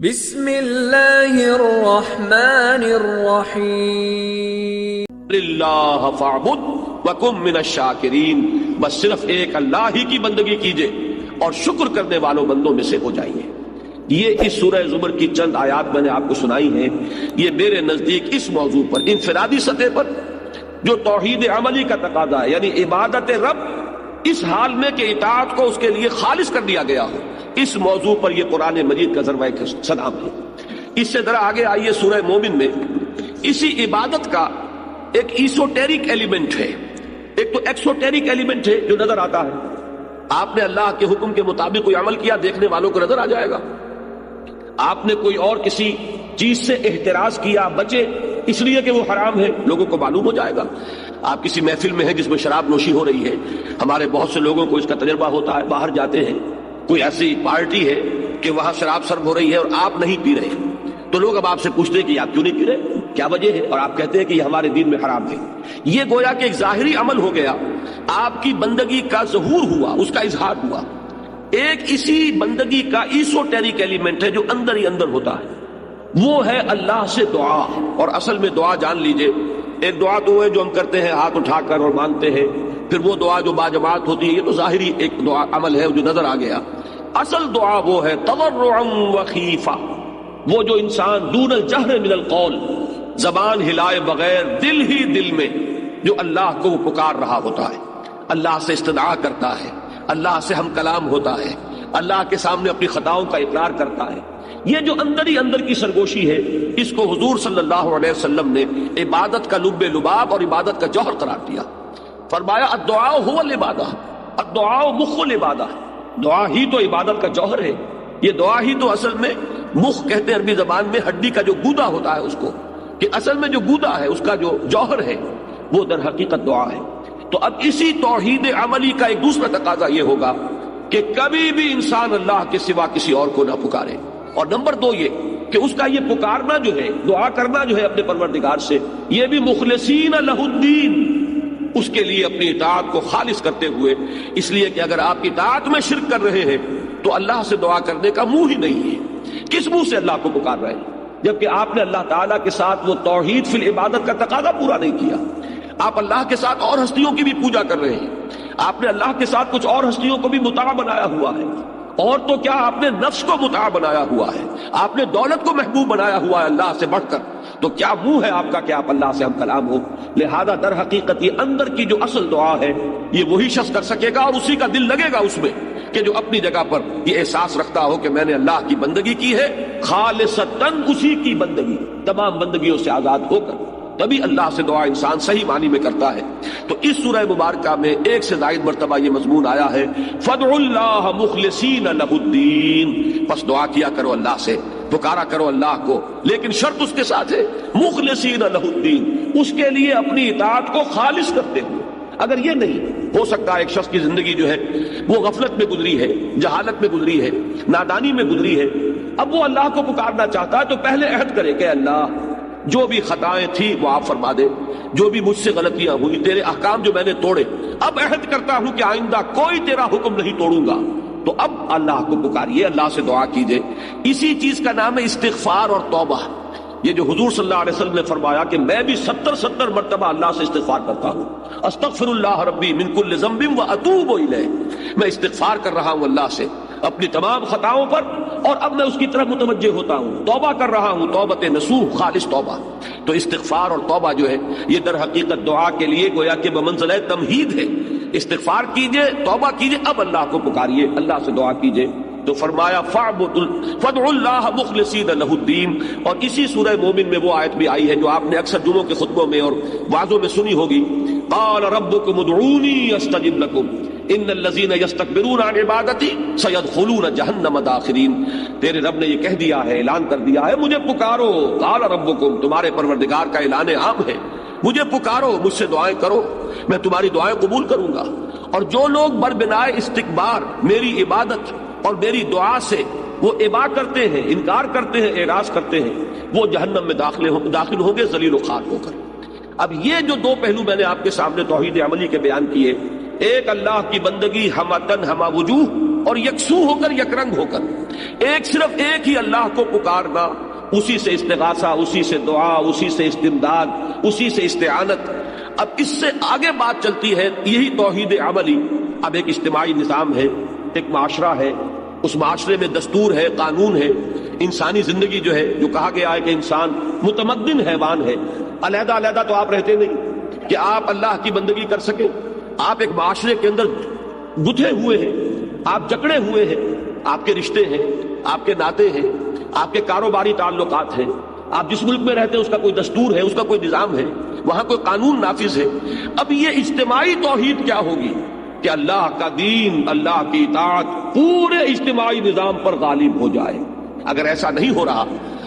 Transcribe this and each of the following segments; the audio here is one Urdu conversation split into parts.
بسم اللہ الرحمن الرحیم للہ فاعبد وکن من الشاکرین، بس صرف ایک اللہ ہی کی بندگی کیجئے اور شکر کرنے والوں بندوں میں سے ہو جائیے۔ یہ اس سورہ زمر کی چند آیات میں نے آپ کو سنائی ہیں، یہ میرے نزدیک اس موضوع پر انفرادی سطح پر جو توحید عملی کا تقاضا ہے، یعنی عبادت رب اس حال میں کہ اطاعت کو اس کے لیے خالص کر دیا گیا ہو، اس موضوع پر یہ قرآن مجید کا ذروہ سلام ہے۔ اس سے ذرا آگے آئیے، سورہ مومن میں اسی عبادت کا ایک ایسوٹیرک ایلیمنٹ ہے، ایک تو ایکسوٹیرک ایلیمنٹ ہے جو نظر آتا ہے۔ آپ نے اللہ کے حکم کے مطابق کوئی عمل کیا، دیکھنے والوں کو نظر آ جائے گا۔ آپ نے کوئی اور کسی چیز سے احتراز کیا، بچے اس لیے کہ وہ حرام ہے، لوگوں کو معلوم ہو جائے گا۔ آپ کسی محفل میں ہیں جس میں شراب نوشی ہو رہی ہے، ہمارے بہت سے لوگوں کو اس کا تجربہ ہوتا ہے، باہر جاتے ہیں، کوئی ایسی پارٹی ہے کہ وہاں شراب سرو ہو رہی ہے اور آپ نہیں پی رہے، تو لوگ اب آپ سے پوچھتے ہیں کہ آپ کیوں نہیں پی رہے، کیا وجہ ہے، اور آپ کہتے ہیں کہ یہ ہمارے دین میں حرام ہے۔ یہ گویا کہ ایک ظاہری عمل ہو گیا، آپ کی بندگی کا ظہور ہوا، اس کا اظہار ہوا۔ ایک اسی بندگی کا ایسوٹیرک ایلیمنٹ ہے جو اندر ہی اندر ہوتا ہے، وہ ہے اللہ سے دعا۔ اور اصل میں دعا جان لیجئے، ایک دعا تو ہے جو ہم کرتے ہیں ہاتھ اٹھا کر اور مانتے ہیں، پھر وہ دعا جو باجماعت ہوتی ہے، یہ تو ظاہری ایک دعا عمل ہے جو نظر آ گیا۔ اصل دعا وہ ہے تضرعا وخیفہ، وہ جو انسان دون الجہر من القول، زبان ہلائے بغیر دل ہی دل میں جو اللہ کو وہ پکار رہا ہوتا ہے، اللہ سے استدعا کرتا ہے، اللہ سے ہم کلام ہوتا ہے، اللہ کے سامنے اپنی خطاؤں کا اقرار کرتا ہے۔ یہ جو اندر ہی اندر کی سرگوشی ہے، اس کو حضور صلی اللہ علیہ وسلم نے عبادت کا لب لباب اور عبادت کا جوہر قرار دیا۔ فرمایا الدعاء هو العبادہ، الدعاء مخ العبادہ، دعا ہی تو عبادت کا جوہر ہے۔ یہ دعا ہی تو اصل میں مخ کہتے ہیں عربی زبان میں ہڈی کا جو گودا ہوتا ہے اس کو، کہ اصل میں جو گودا ہے اس کا جو جوہر ہے وہ در حقیقت دعا ہے۔ تو اب اسی توحید عملی کا ایک دوسرا تقاضا یہ ہوگا کہ کبھی بھی انسان اللہ کے سوا کسی اور کو نہ پکارے، اور نمبر دو یہ کہ اس کا یہ پکارنا جو ہے، دعا کرنا جو ہے اپنے پروردگار سے، یہ بھی مخلصین لہ الدین، اس کے لیے اپنی اطاعت کو خالص کرتے ہوئے، اس لیے کہ اگر آپ اطاعت میں شرک کر رہے ہیں تو اللہ سے دعا کرنے کا منہ ہی نہیں ہے۔ کس منہ سے اللہ کو پکار رہے ہیں جبکہ آپ نے اللہ تعالیٰ کے ساتھ وہ توحید فی العبادت کا تقاضا پورا نہیں کیا؟ آپ اللہ کے ساتھ اور ہستیوں کی بھی پوجا کر رہے ہیں، آپ نے اللہ کے ساتھ کچھ اور ہستیوں کو بھی مطاع بنایا ہوا ہے، اور تو کیا آپ نے نفس کو مطاع بنایا ہوا ہے، آپ نے دولت کو محبوب بنایا ہوا ہے اللہ سے بڑھ کر، تو کیا منہ ہے آپ کا کہ آپ اللہ سے ہم کلام ہو؟ لہذا در حقیقت یہ اندر کی جو اصل دعا ہے یہ وہی شخص کر سکے گا، اور اسی کا دل لگے گا اس میں کہ جو اپنی جگہ پر یہ احساس رکھتا ہو کہ میں نے اللہ کی بندگی کی ہے خالصتاً، اسی کی بندگی تمام بندگیوں سے آزاد ہو کر، تبھی اللہ سے دعا انسان صحیح معنی میں کرتا ہے۔ تو اس سورہ مبارکہ میں ایک سے زائد مرتبہ یہ مضمون آیا ہے فادعوا اللہ مخلصین لہ الدین، پس دعا کیا کرو اللہ سے، پکارا کرو اللہ کو، لیکن شرط اس کے ساتھ ہے مخلصین لہ الدین، اس کے لیے اپنی اطاعت کو خالص کرتے ہوئے۔ اگر یہ نہیں ہو سکتا، ایک شخص کی زندگی جو ہے وہ غفلت میں گزری ہے، جہالت میں گزری ہے، نادانی میں گزری ہے، اب وہ اللہ کو پکارنا چاہتا ہے تو پہلے عہد کرے کہ اللہ جو بھی خطائیں تھی وہ آپ فرما دے، جو بھی مجھ سے غلطیاں ہوئی، تیرے احکام جو میں نے توڑے، اب عہد کرتا ہوں کہ آئندہ کوئی تیرا حکم نہیں توڑوں گا۔ تو اب اللہ کو پکاریے، اللہ سے دعا کیجئے۔ اسی چیز کا نام ہے استغفار اور توبہ۔ یہ جو حضور صلی اللہ علیہ وسلم نے فرمایا کہ میں بھی 70 مرتبہ اللہ سے استغفار کرتا ہوں، استغفر اللہ ربی من کل ذنب واتوب الیہ، میں استغفار کر رہا ہوں اللہ سے اپنی تمام خطاؤں پر، اور اب میں اس کی طرف متوجہ ہوتا ہوں، توبہ کر رہا ہوں، توبۃ نصوح، خالص توبہ۔ تو استغفار اور توبہ جو ہے یہ در حقیقت دعا کے لیے گویا کہ بمنزلہ تمہید ہے۔ استغفار کیجئے، توبہ کیجئے، اب اللہ کو پکاریے، اللہ سے دعا کیجئے۔ تو فرمایا فادعوا اللہ مخلصین لہ الدین، اور اسی سورہ مومن میں وہ آیت بھی آئی ہے جو آپ نے اکثر جمعوں کے خطبوں میں اور وعظوں میں سنی ہوگی، قال ربکم ادعونی استجب لکم ان الذین یستکبرون عن عبادتی سیدخلون جہنم داخرین۔ تیرے رب نے یہ کہہ دیا ہے، اعلان کر دیا ہے، مجھے پکارو، قال ربکم، تمہارے پروردگار کا اعلان عام ہے، مجھے پکارو، مجھ سے دعائیں کرو، میں تمہاری دعائیں قبول کروں گا۔ اور جو لوگ بربنائے استکبار میری عبادت اور میری دعا سے وہ ابا کرتے ہیں، انکار کرتے ہیں، اعراض کرتے ہیں، وہ جہنم میں داخل ہوں گے ذلیل و خوار ہو کر۔ اب یہ جو دو پہلو میں نے آپ کے سامنے توحید عملی کے بیان کیے، ایک اللہ کی بندگی ہمہ تن ہمہ وجوہ اور یکسو ہو کر، یک رنگ ہو کر، ایک صرف ایک ہی اللہ کو پکارنا، اسی سے استغاثہ، اسی سے دعا، اسی سے استمداد، اسی سے استعانت۔ اب اس سے آگے بات چلتی ہے، یہی توحید عملی۔ اب ایک اجتماعی نظام ہے، ایک معاشرہ ہے، اس معاشرے میں دستور ہے، قانون ہے، انسانی زندگی جو ہے، جو کہا گیا ہے کہ انسان متمدن حیوان ہے۔ علیحدہ علیحدہ تو آپ رہتے نہیں کہ آپ اللہ کی بندگی کر سکیں، آپ ایک معاشرے کے اندر گتھے ہوئے ہیں، آپ جکڑے ہوئے ہیں، آپ کے رشتے ہیں، آپ کے ناطے ہیں، آپ کے کاروباری تعلقات ہیں، آپ جس ملک میں رہتے ہیں اس کا کوئی دستور ہے، اس کا کوئی نظام ہے، وہاں کوئی قانون نافذ ہے۔ اب یہ اجتماعی توحید کیا ہوگی کہ اللہ کا دین، اللہ کی اطاعت پورے اجتماعی نظام پر غالب ہو جائے۔ اگر ایسا نہیں ہو رہا،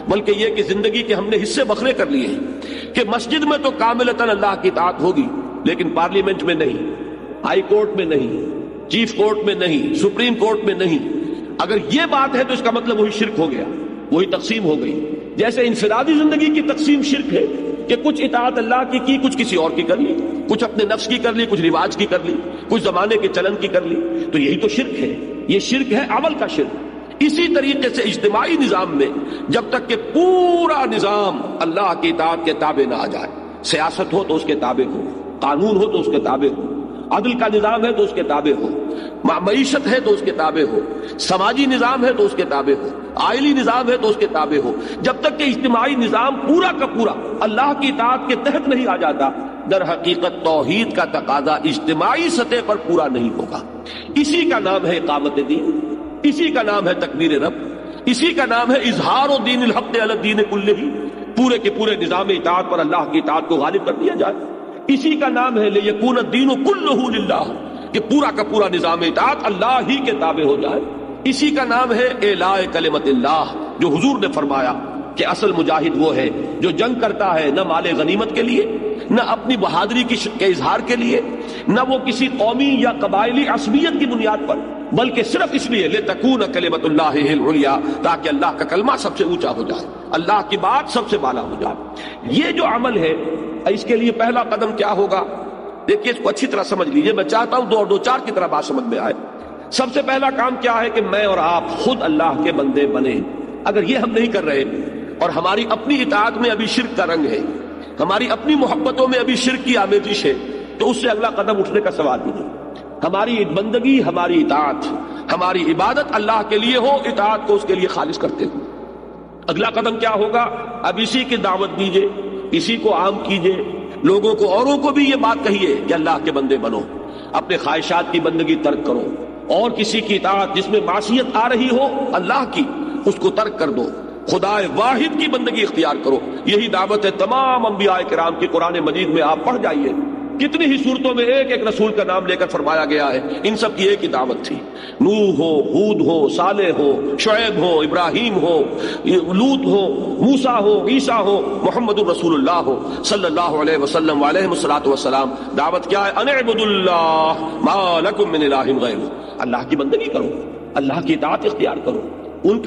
بلکہ یہ کہ زندگی کے ہم نے حصے بکھرے کر لیے ہیں کہ مسجد میں تو کاملتاً اللہ کی اطاعت ہوگی، لیکن پارلیمنٹ میں نہیں، ہائی کورٹ میں نہیں، چیف کورٹ میں نہیں، سپریم کورٹ میں نہیں۔ اگر یہ بات ہے تو اس کا مطلب وہی شرک ہو گیا، وہی تقسیم ہو گئی۔ جیسے انفرادی زندگی کی تقسیم شرک ہے کہ کچھ اطاعت اللہ کی کچھ کسی اور کی کر لی، کچھ اپنے نفس کی کر لی، کچھ رواج کی کر لی، کچھ زمانے کے چلن کی کر لی، تو یہی تو شرک ہے۔ یہ شرک ہے، عمل کا شرک۔ اسی طریقے سے اجتماعی نظام میں جب تک کہ پورا نظام اللہ کی اطاعت کے تابع نہ آ جائے، سیاست ہو تو اس کے تابع ہو، قانون ہو تو اس کے تابع ہو، عدل کا نظام ہے تو اس کے تابع ہو، معیشت ہے تو اس کے تابع ہو، سماجی نظام ہے تو اس کے تابع ہو، آئلی نظام ہے تو اس کے تابع ہو، جب تک کہ اجتماعی نظام پورا کا پورا اللہ کی اطاعت کے تحت نہیں آ جاتا، در حقیقت توحید کا تقاضا اجتماعی سطح پر پورا نہیں ہوگا۔ اسی کا نام ہے اقامت دین، اسی کا نام ہے تکبیر رب، اسی کا نام ہے اظہار و دین الحق علی الدین کلہ، پورے کے پورے نظام اطاعت پر اللہ کی اطاعت کو غالب کر دیا جائے۔ اسی کا نام ہے لیکون الدین کلہ للہ، کہ پورا کا پورا نظام اطاعت اللہ ہی کے تابع ہو جائے۔ اسی کا نام ہے اعلاء کلمت اللہ، جو حضور نے فرمایا کہ اصل مجاہد وہ ہے جو جنگ کرتا ہے نہ مال غنیمت کے لیے، نہ اپنی بہادری کے اظہار کے لیے، نہ وہ کسی قومی یا قبائلی عصبیت کی بنیاد پر، بلکہ صرف اس لیے لتکون کلمت اللہ ہی العلیٰ، تاکہ اللہ کا کلمہ سب سے اونچا ہو جائے، اللہ کی بات سب سے بالا ہو جائے۔ یہ جو عمل ہے، اس کے لیے پہلا قدم کیا ہوگا؟ دیکھیے اس کو اچھی طرح سمجھ لیجیے، میں چاہتا ہوں 2 اور 2 4 کی طرح بات سمجھ میں آئے۔ سب سے پہلا کام کیا ہے کہ میں اور آپ خود اللہ کے بندے بنے۔ اگر یہ ہم نہیں کر رہے اور ہماری اپنی اطاعت میں ابھی شرک کا رنگ ہے، ہماری اپنی محبتوں میں ابھی شرک کی آمیزش ہے، تو اس سے اگلا قدم اٹھنے کا سوال ہی نہیں۔ ہماری بندگی، ہماری اطاعت، ہماری عبادت اللہ کے لیے ہو، اطاعت کو اس کے لیے خالص کرتے ہو۔ اگلا قدم کیا ہوگا؟ اب اسی کی دعوت دیجئے، اسی کو عام کیجئے، لوگوں کو، اوروں کو بھی یہ بات کہیے کہ اللہ کے بندے بنو، اپنے خواہشات کی بندگی ترک کرو، اور کسی کی اطاعت جس میں معصیت آ رہی ہو اللہ کی، اس کو ترک کر دو، خدا واحد کی بندگی اختیار کرو۔ یہی دعوت ہے تمام انبیاء کرام کی۔ قرآن مجید میں آپ پڑھ جائیے، کتنی ہی صورتوں میں ایک ایک رسول کا نام لے کر فرمایا گیا ہے، ان سب کی ایک ہی دعوت تھی۔ نوح ہو، ہود ہو، صالح ہو، شعیب ہو، ابراہیم ہو، لوط ہو، موسیٰ ہو، عیسیٰ ہو، محمد الرسول اللہ ہو صلی اللہ علیہ وسلم علیہ الصلوۃ والسلام، دعوت کیا ہے؟ ان اعبدوا اللہ ما لکم من الہ غیرہ، اللہ کی بندگی کرو، اللہ کی اطاعت اختیار کرو،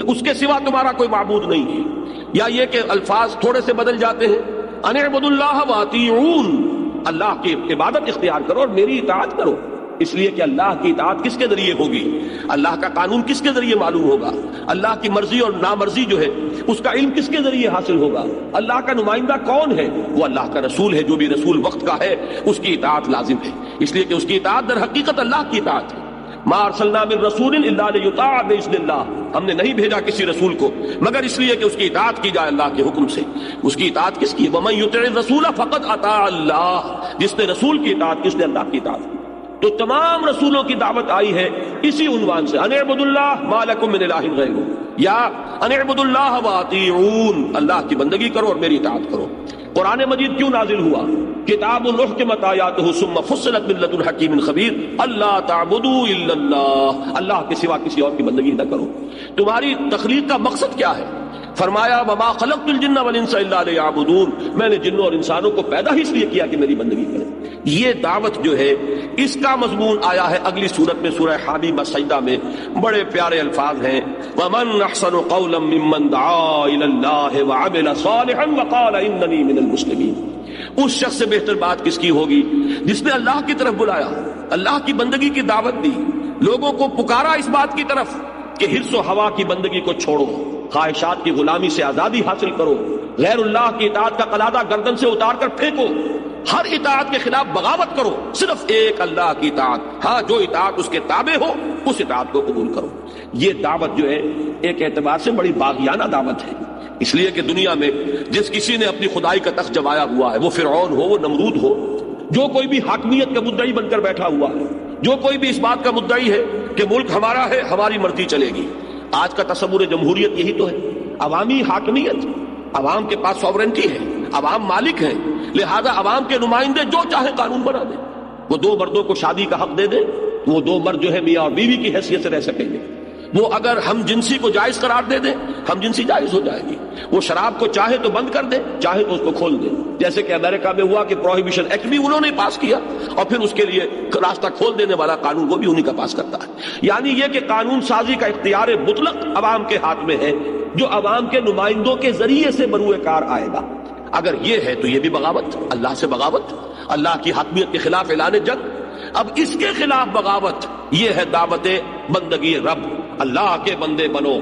اس کے سوا تمہارا کوئی معبود نہیں ہے۔ یا یہ کہ الفاظ تھوڑے سے بدل جاتے ہیں، ان اعبدوا اللہ واطیعون، اللہ کی عبادت اختیار کرو اور میری اطاعت کرو، اس لیے کہ اللہ کی اطاعت کس کے ذریعے ہوگی؟ اللہ کا قانون کس کے ذریعے معلوم ہوگا؟ اللہ کی مرضی اور نامرضی جو ہے اس کا علم کس کے ذریعے حاصل ہوگا؟ اللہ کا نمائندہ کون ہے؟ وہ اللہ کا رسول ہے، جو بھی رسول وقت کا ہے اس کی اطاعت لازم ہے، اس لیے کہ اس کی اطاعت در حقیقت اللہ کی اطاعت ہے۔ ما ارسلنا من رسول الا لیطاع باذن اللہ، ہم نے نہیں بھیجا کسی رسول کو مگر اس لیے کہ اس کی اطاعت کی جائے اللہ کے حکم سے۔ اس کی اطاعت کس کی؟ ومن یطع الرسول فقد اطاع اللہ، جس نے رسول کی اطاعت کی اس نے اللہ کی اطاعت کی۔ تو تمام رسولوں کی دعوت آئی ہے اسی عنوان سے، ان اعبدوا اللہ ما لکم من الہ غیرہ، یا ان اعبدوا اللہ واطیعون، اللہ کی بندگی کرو اور میری اطاعت کرو۔ قرآن مجید کیوں نازل ہوا؟ کتاب احکمت آیاتہ ثم فصلت من لدن حکیم خبیر، اللہ تعبدوا الا اللہ، اللہ کے سوا کسی اور کی بندگی نہ کرو۔ تمہاری تخلیق کا مقصد کیا ہے؟ فرمایا وما خلقت الجن والانس الا لیعبدون، میں نے جنوں اور انسانوں کو پیدا ہی اس لیے کیا کہ میری بندگی کریں۔ یہ دعوت جو ہے اس کا مضمون آیا ہے اگلی سورت میں، سورہ حامیم السجدہ میں، بڑے پیارے الفاظ ہیں، ومن احسن قولا ممن دعا الی اللہ وعمل صالحا وقال اننی من المسلمین، اس شخص سے بہتر بات کس کی ہوگی جس نے اللہ کی طرف بلایا، اللہ کی بندگی کی دعوت دی، لوگوں کو پکارا اس بات کی طرف کہ حرص و ہوا کی بندگی کو چھوڑو، خواہشات کی غلامی سے آزادی حاصل کرو، غیر اللہ کی اطاعت کا قلادہ گردن سے اتار کر پھینکو، ہر اطاعت کے خلاف بغاوت کرو، صرف ایک اللہ کی اطاعت، ہاں جو اطاعت اس کے تابع ہو اس اطاعت کو قبول کرو۔ یہ دعوت جو ہے ایک اعتبار سے بڑی باغیانہ دعوت ہے، اس لیے کہ دنیا میں جس کسی نے اپنی خدائی کا تخت جمایا ہوا ہے، وہ فرعون ہو، وہ نمرود ہو، جو کوئی بھی حاکمیت کا مدعی بن کر بیٹھا ہوا ہے، جو کوئی بھی اس بات کا مدعی ہے کہ ملک ہمارا ہے، ہماری مرضی چلے گی، آج کا تصور جمہوریت یہی تو ہے، عوامی حاکمیت، عوام کے پاس سوورنٹی ہے، عوام مالک ہیں، لہذا عوام کے نمائندے جو چاہے قانون بنا دیں، وہ دو مردوں کو شادی کا حق دے دیں، وہ دو مرد جو ہے میاں اور بیوی کی حیثیت سے رہ سکیں گے، وہ اگر ہم جنسی کو جائز قرار دے دیں ہم جنسی جائز ہو جائے گی، وہ شراب کو چاہے تو بند کر دے، چاہے تو اس کو کھول دے، جیسے کہ امریکہ میں ہوا کہ پروہیبیشن ایکٹ بھی انہوں نے پاس کیا اور پھر اس کے لیے راستہ کھول دینے والا قانون وہ بھی انہی کا پاس کرتا ہے۔ یعنی یہ کہ قانون سازی کا اختیار مطلق عوام کے ہاتھ میں ہے، جو عوام کے نمائندوں کے ذریعے سے بروئے کار آئے گا۔ اگر یہ ہے تو یہ بھی بغاوت، اللہ سے بغاوت، اللہ کی حاکمیت کے خلاف اعلان جنگ۔ اب اس کے خلاف بغاوت یہ ہے دعوت بندگی رب، اللہ کے بندے بنو،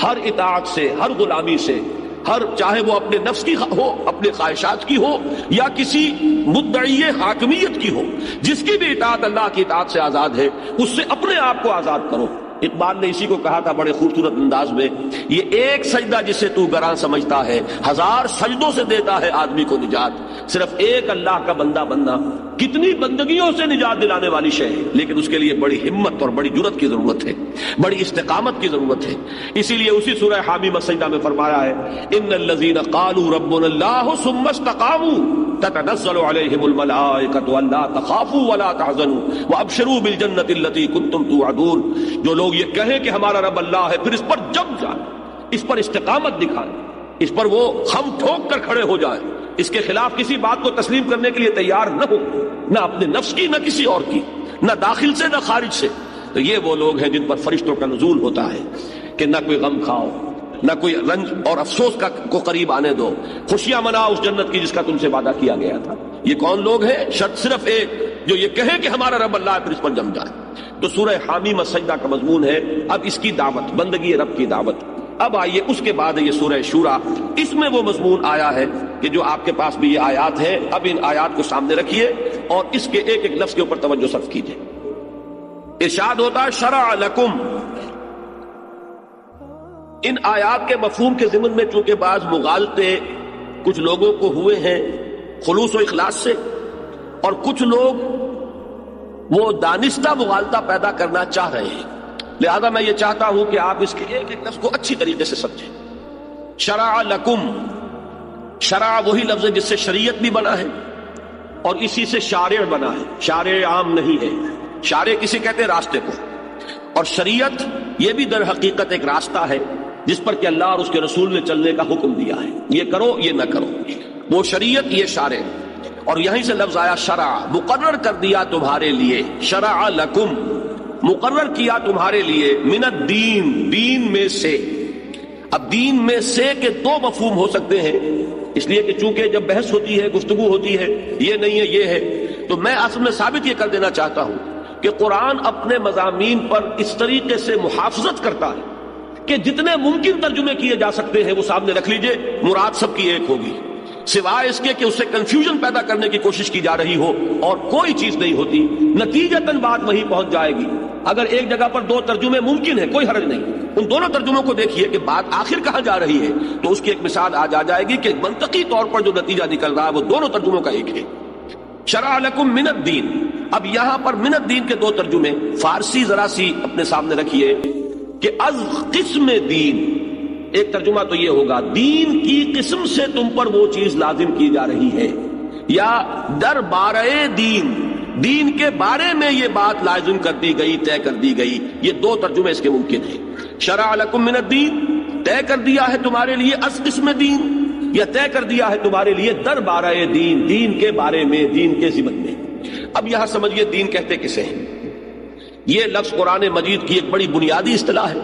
ہر اطاعت سے، ہر غلامی سے، ہر چاہے وہ اپنے نفس کی ہو، اپنے خواہشات کی ہو یا کسی مدعی حاکمیت کی ہو، جس کی بھی اطاعت اللہ کی اطاعت سے آزاد ہے اس سے اپنے آپ کو آزاد کرو۔ اقبال نے اسی کو کہا تھا بڑے خوبصورت انداز میں، یہ ایک سجدہ جسے تو گراں سمجھتا ہے، ہزار سجدوں سے دیتا ہے آدمی کو نجات۔ صرف ایک اللہ کا بندہ بننا کتنی بندگیوں سے نجات دلانے والی شے ہے، لیکن اس کے لیے بڑی ہمت اور بڑی جرأت کی ضرورت ہے، بڑی استقامت کی ضرورت ہے۔ اسی لیے اسی سورہ حامیم السجدہ میں فرمایا ہے ان الذین قالوا ربنا اللہ ثم استقاموا تتنزل علیہم الملائکۃ الا تخافوا ولا تحزنوا وابشروا بالجنۃ التي كنتم توعدون۔ جو لوگ یہ کہیں کہ ہمارا رب اللہ ہے، پھر اس پر جم جائیں، اس پر استقامت دکھائیں، اس پر وہ خم ٹھوک کر کھڑے ہو جائیں، اس کے خلاف کسی بات کو تسلیم کرنے کے لیے تیار نہ ہو، نہ اپنے نفس کی، نہ کسی اور کی، نہ داخل سے نہ خارج سے، تو یہ وہ لوگ ہیں جن پر فرشتوں کا نزول ہوتا ہے کہ نہ کوئی غم کھاؤ، نہ کوئی رنج اور افسوس کو قریب آنے دو، خوشیاں مناؤ اس جنت کی جس کا تم سے وعدہ کیا گیا تھا۔ یہ کون لوگ ہیں؟ شرط صرف ایک، جو یہ کہے کہ ہمارا رب اللہ ہے پھر اس پر جم جائے۔ تو سورہ حامیم السجدہ کا مضمون ہے اب اس کی دعوت، بندگی رب کی دعوت۔ اب آئیے اس کے بعد یہ سورہ شورا، اس میں وہ مضمون آیا ہے کہ جو آپ کے پاس بھی یہ آیات ہے، اب ان آیات کو سامنے رکھیے اور اس کے ایک ایک لفظ کے اوپر توجہ صرف کیجیے۔ ارشاد ہوتا ہے شرع لکم۔ ان آیات کے مفہوم کے ضمن میں چونکہ بعض مغالطے کچھ لوگوں کو ہوئے ہیں خلوص و اخلاص سے، اور کچھ لوگ وہ دانستہ مغالطہ پیدا کرنا چاہ رہے ہیں، لہذا میں یہ چاہتا ہوں کہ آپ اس کے ایک ایک لفظ کو اچھی طریقے سے سمجھیں۔ شرع لکم، شرع وہی لفظ ہے جس سے شریعت بھی بنا ہے اور اسی سے شارع بنا ہے، شارع عام نہیں ہے، شارع کسی کہتے ہیں راستے کو، اور شریعت یہ بھی در حقیقت ایک راستہ ہے جس پر کہ اللہ اور اس کے رسول نے چلنے کا حکم دیا ہے، یہ کرو یہ نہ کرو، وہ شریعت یہ شارع، اور یہیں سے لفظ آیا شرع، مقرر کر دیا تمہارے لیے، شرع لکم، مقرر کیا تمہارے لیے، من الدین، دین میں سے۔ اب دین میں سے کے دو مفہوم ہو سکتے ہیں، اس لیے کہ چونکہ جب بحث ہوتی ہے، گفتگو ہوتی ہے، یہ نہیں ہے یہ ہے، تو میں اصل میں ثابت یہ کر دینا چاہتا ہوں کہ قرآن اپنے مضامین پر اس طریقے سے محافظت کرتا ہے کہ جتنے ممکن ترجمے کیے جا سکتے ہیں وہ سامنے رکھ لیجئے، مراد سب کی ایک ہوگی، سوائے اس کے کہ اس سے کنفیوژن پیدا کرنے کی کوشش کی جا رہی ہو، اور کوئی چیز نہیں ہوتی، نتیجتاً بات وہیں پہنچ جائے گی۔ اگر ایک جگہ پر دو ترجمے ممکن ہے، کوئی حرج نہیں، ان دونوں ترجموں کو دیکھیے کہ بات آخر کہاں جا رہی ہے، تو اس کی ایک مثال آ جائے گی کہ منطقی طور پر جو نتیجہ نکل رہا ہے وہ دونوں ترجموں کا ایک ہے۔ شرع لکم من الدین، اب یہاں پر من الدین کے دو ترجمے، فارسی ذرا سی اپنے سامنے رکھیے کہ از قسم دین، ایک ترجمہ تو یہ ہوگا دین کی قسم سے تم پر وہ چیز لازم کی جا رہی ہے، یا در بارے دین، دین کے بارے میں یہ بات لازم کر دی گئی، طے کر دی گئی، یہ دو ترجمے اس کے ممکن ہیں۔ شرع لکم من الدین، طے کر دیا ہے تمہارے لیے از قسم دین، یا طے کر دیا ہے تمہارے لیے در بارے دین، دین کے بارے میں، دین کے ضمن میں۔ اب یہاں سمجھیے دین کہتے کسے ہیں؟ یہ لفظ قرآن مجید کی ایک بڑی بنیادی اصطلاح ہے،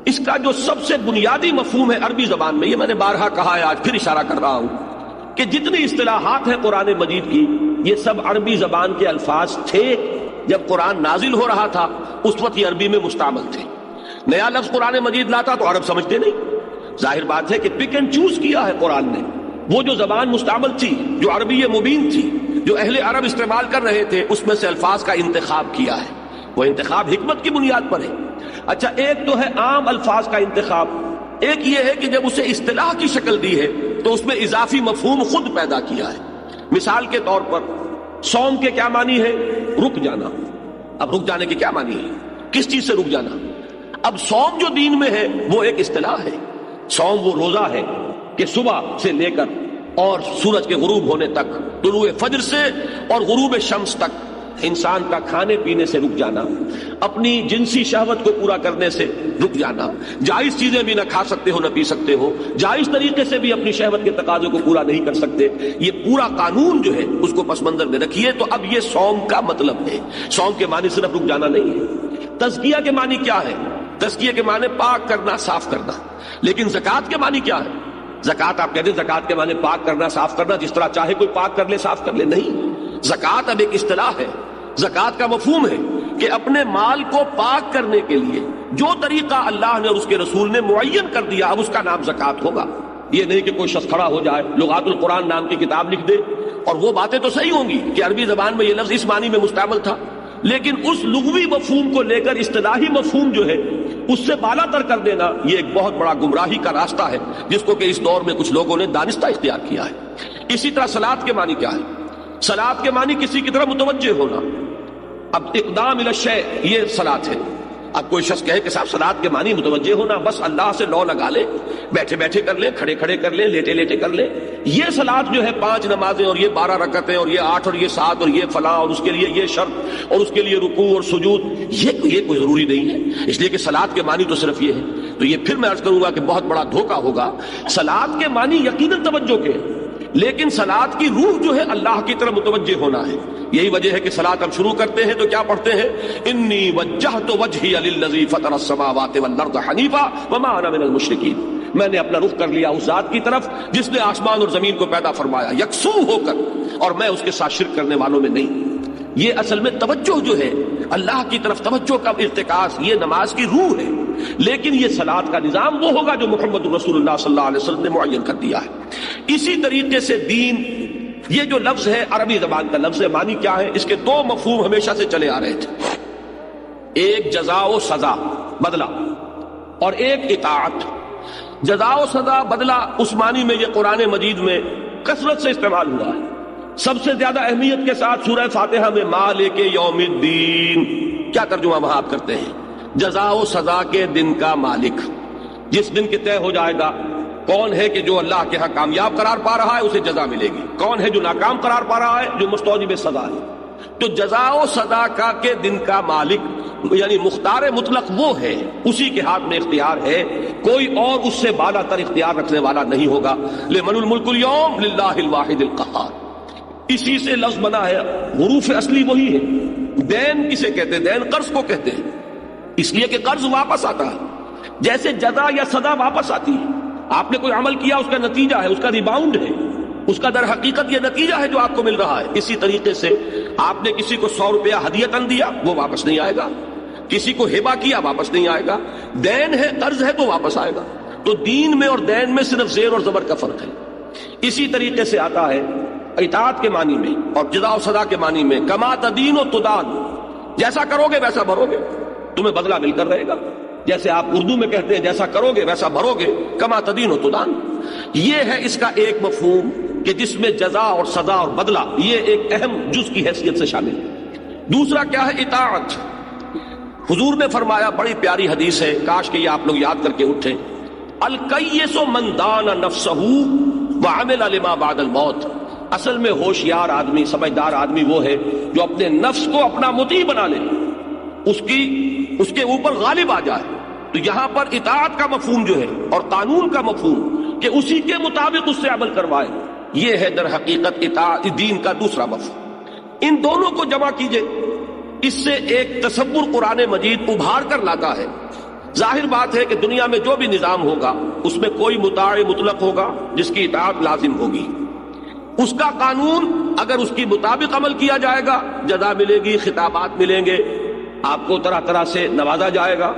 اس کا جو سب سے بنیادی مفہوم ہے عربی زبان میں، یہ میں نے بارہا کہا ہے، آج پھر اشارہ کر رہا ہوں کہ جتنی اصطلاحات ہیں قرآن مجید کی، یہ سب عربی زبان کے الفاظ تھے، جب قرآن نازل ہو رہا تھا اس وقت یہ عربی میں مستعمل تھے، نیا لفظ قرآن مجید لاتا تو عرب سمجھتے نہیں. ظاہر بات ہے کہ پک اینڈ چوز کیا ہے قرآن نے. وہ جو زبان مستعمل تھی، جو عربی مبین تھی، جو اہل عرب استعمال کر رہے تھے، اس میں سے الفاظ کا انتخاب کیا ہے. وہ انتخاب حکمت کی بنیاد پر ہے. اچھا، ایک تو ہے عام الفاظ کا انتخاب، ایک یہ ہے کہ جب اسے اصطلاح کی شکل دی ہے تو اس میں اضافی مفہوم خود پیدا کیا ہے. مثال کے طور پر صوم کے کیا معنی ہے؟ رک جانا. اب رک جانے کے کیا معنی ہے؟ کس چیز سے رک جانا؟ اب صوم جو دین میں ہے وہ ایک اصطلاح ہے. صوم وہ روزہ ہے کہ صبح سے لے کر اور سورج کے غروب ہونے تک، طلوع فجر سے اور غروب شمس تک انسان کا کھانے پینے سے رک جانا، اپنی جنسی شہوت کو پورا کرنے سے رک جانا، جائز چیزیں بھی نہ کھا سکتے ہو نہ پی سکتے ہو، جائز طریقے سے بھی اپنی شہوت کے تقاضے کو پورا نہیں کر سکتے. یہ پورا قانون جو ہے اس کو پس منظر میں رکھیے. تو اب یہ صوم کا مطلب ہے. صوم کے معنی صرف رک جانا نہیں ہے. تزکیہ کے معنی کیا ہے؟ تزکیہ کے معنی پاک کرنا، صاف کرنا. لیکن زکوٰۃ کے معنی کیا ہے؟ زکوٰۃ آپ کہتے ہیں زکوٰۃ کے معنی پاک کرنا، صاف کرنا، جس طرح چاہے کوئی پاک کر لے، صاف کر لے. نہیں، زکوٰۃ اب ایک اصطلاح ہے. زکوٰۃ کا مفہوم ہے کہ اپنے مال کو پاک کرنے کے لیے جو طریقہ اللہ نے اور اس کے رسول نے معین کر دیا، اب اس کا نام زکوٰۃ ہوگا. یہ نہیں کہ کوئی شخص کھڑا ہو جائے، لغات القرآن نام کی کتاب لکھ دے، اور وہ باتیں تو صحیح ہوں گی کہ عربی زبان میں یہ لفظ اس معنی میں مستعمل تھا، لیکن اس لغوی مفہوم کو لے کر اصطلاحی مفہوم جو ہے اس سے بالا تر کر دینا، یہ ایک بہت بڑا گمراہی کا راستہ ہے جس کو کہ اس دور میں کچھ لوگوں نے دانستہ اختیار کیا ہے. اسی طرح صلاۃ کے معنی کیا ہے؟ صلاۃ کے معنی کسی کی طرف متوجہ ہونا. اب اقدام الی الشیء یہ صلاۃ ہے. اب کوئی شخص کہے کہ صاحب صلاۃ کے معنی متوجہ ہونا، بس اللہ سے لو لگا لے، بیٹھے بیٹھے کر لے، کھڑے کھڑے کر لے، لیٹے لیٹے کر لے. یہ صلاۃ جو ہے 5 نمازیں اور یہ 12 رکعتیں اور یہ 8 اور یہ 7 اور یہ فلاں اور اس کے لیے یہ شرط اور اس کے لیے رکوع اور سجود، یہ کوئی ضروری نہیں ہے. اس لیے کہ صلاۃ کے معنی تو صرف یہ ہے. تو یہ پھر میں عرض کروں گا کہ بہت بڑا دھوکہ ہوگا. صلاۃ کے معنی یقیناً توجہ کے، لیکن صلاۃ کی روح جو ہے اللہ کی طرف متوجہ ہونا ہے. یہی وجہ ہے کہ صلاۃ ہم شروع کرتے ہیں تو کیا پڑھتے ہیں؟ انی وجہت وجہی للذی فطر السماوات والارض حنیفا وما انا من المشرکین. میں نے اپنا رخ کر لیا اس ذات کی طرف جس نے آسمان اور زمین کو پیدا فرمایا یکسو ہو کر، اور میں اس کے ساتھ شرک کرنے والوں میں نہیں. یہ اصل میں توجہ جو ہے اللہ کی طرف، توجہ کا ارتکاز، یہ نماز کی روح ہے. لیکن یہ صلاۃ کا نظام وہ ہوگا جو محمد رسول اللہ صلی اللہ علیہ وسلم نے معین کر دیا ہے. اسی طریقے سے دین، یہ جو لفظ ہے عربی زبان کا لفظ ہے، معنی کیا ہے؟ اس کے 2 مفہوم ہمیشہ سے چلے آ رہے تھے. ایک جزا و سزا، بدلہ، اور ایک اطاعت. جزا و سزا، بدلہ، اس معنی میں یہ قرآن مجید میں کثرت سے استعمال ہوا ہے. سب سے زیادہ اہمیت کے ساتھ سورہ فاتحہ میں مالک یوم الدین، کیا ترجمہ وہاں آپ کرتے ہیں؟ جزا و سزا کے دن کا مالک، جس دن کے طے ہو جائے گا کون ہے کہ جو اللہ کے ہاں کامیاب قرار پا رہا ہے اسے جزا ملے گی، کون ہے جو ناکام قرار پا رہا ہے جو مستوجب سزا ہے. تو جزا و سزا کا کے دن کا مالک یعنی مختار مطلق وہ ہے، اسی کے ہاتھ میں اختیار ہے، کوئی اور اس سے بالا تر اختیار رکھنے والا نہیں ہوگا. لمن الملک اليوم للہ الواحد القہار. اسی سے لفظ بنا ہے، حروف اصلی وہی ہے. دین کسے کہتے ہیں؟ دین قرض کو کہتے ہیں، اس لیے کہ قرض واپس آتا ہے. جیسے جزا یا سزا واپس آتی ہے، آپ نے کوئی عمل کیا، اس کا نتیجہ ہے، اس کا ریباؤنڈ ہے، اس کا در حقیقت یہ نتیجہ ہے جو آپ کو مل رہا ہے. اسی طریقے سے آپ نے کسی کو 100 روپیہ ہدیتاً دیا، وہ واپس نہیں آئے گا. کسی کو ہبہ کیا، واپس نہیں آئے گا. دین ہے، قرض ہے تو واپس آئے گا. تو دین میں اور دین میں صرف زیر اور زبر کا فرق ہے. اسی طریقے سے آتا ہے اطاعت کے معنی میں اور جزا و سزا کے معنی میں، کما تدین و تدان، جیسا کرو گے ویسا بھرو گے، تمہیں بدلہ مل کر رہے گا. جیسے آپ اردو میں کہتے ہیں جیسا کرو گے ویسا بھرو گے، کما تدین و تدان. یہ ہے اس کا ایک مفہوم کہ جس میں جزا اور سزا اور بدلہ یہ ایک اہم جز کی حیثیت سے شامل ہے. دوسرا کیا ہے؟ اطاعت. حضور نے فرمایا، بڑی پیاری حدیث ہے، کاش کہ یہ آپ لوگ یاد کر کے اٹھیں، الکیس من دان نفسہ وعمل لما بعد الموت. اصل میں ہوشیار آدمی، سمجھدار آدمی وہ ہے جو اپنے نفس کو اپنا مطیع بنا لے، اس کے اوپر غالب آ جائے. تو یہاں پر اطاعت کا مفہوم جو ہے اور قانون کا مفہوم کہ اسی کے مطابق اس سے عمل کروائے، یہ ہے در حقیقت اطاعت دین کا دوسرا مفہوم. ان دونوں کو جمع کیجئے، اس سے ایک تصور قرآن مجید ابھار کر لاتا ہے. ظاہر بات ہے کہ دنیا میں جو بھی نظام ہوگا اس میں کوئی مطاع مطلق ہوگا جس کی اطاعت لازم ہوگی. اس کا قانون اگر اس کی مطابق عمل کیا جائے گا جزا ملے گی، خطابات ملیں گے، آپ کو طرح طرح سے نوازا جائے گا.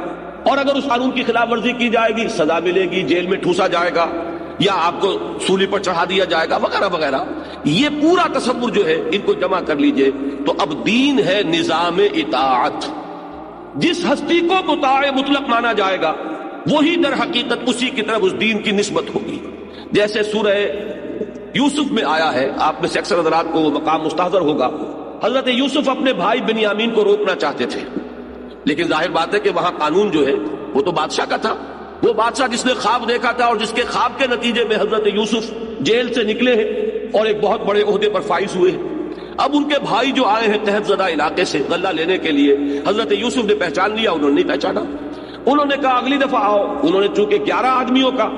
اور اگر اس قانون کی خلاف ورزی کی جائے گی سزا ملے گی، جیل میں ٹھوسا جائے گا یا آپ کو سولی پر چڑھا دیا جائے گا وغیرہ وغیرہ. یہ پورا تصور جو ہے ان کو جمع کر لیجئے. تو اب دین ہے نظام اطاعت. جس ہستی کو مطاع مطلق مانا جائے گا وہی در حقیقت اسی کی طرف اس دین کی نسبت ہوگی. جیسے سورہ یوسف میں آیا ہے، آپ میں سے اکثر حضرات کو وہ مقام مستحضر ہوگا. حضرت یوسف اپنے بھائی بنیامین کو روکنا چاہتے تھے، لیکن ظاہر بات ہے کہ وہاں قانون جو ہے وہ تو بادشاہ کا تھا. وہ بادشاہ جس نے خواب دیکھا تھا اور جس کے خواب کے نتیجے میں حضرت یوسف جیل سے نکلے ہیں اور ایک بہت بڑے عہدے پر فائز ہوئے ہیں. اب ان کے بھائی جو آئے ہیں تحت زدہ علاقے سے غلہ لینے کے لیے، حضرت یوسف نے پہچان لیا، انہوں نے نہیں پہچانا. انہوں نے کہا اگلی دفعہ آؤ. انہوں نے چونکہ 11 آدمیوں کا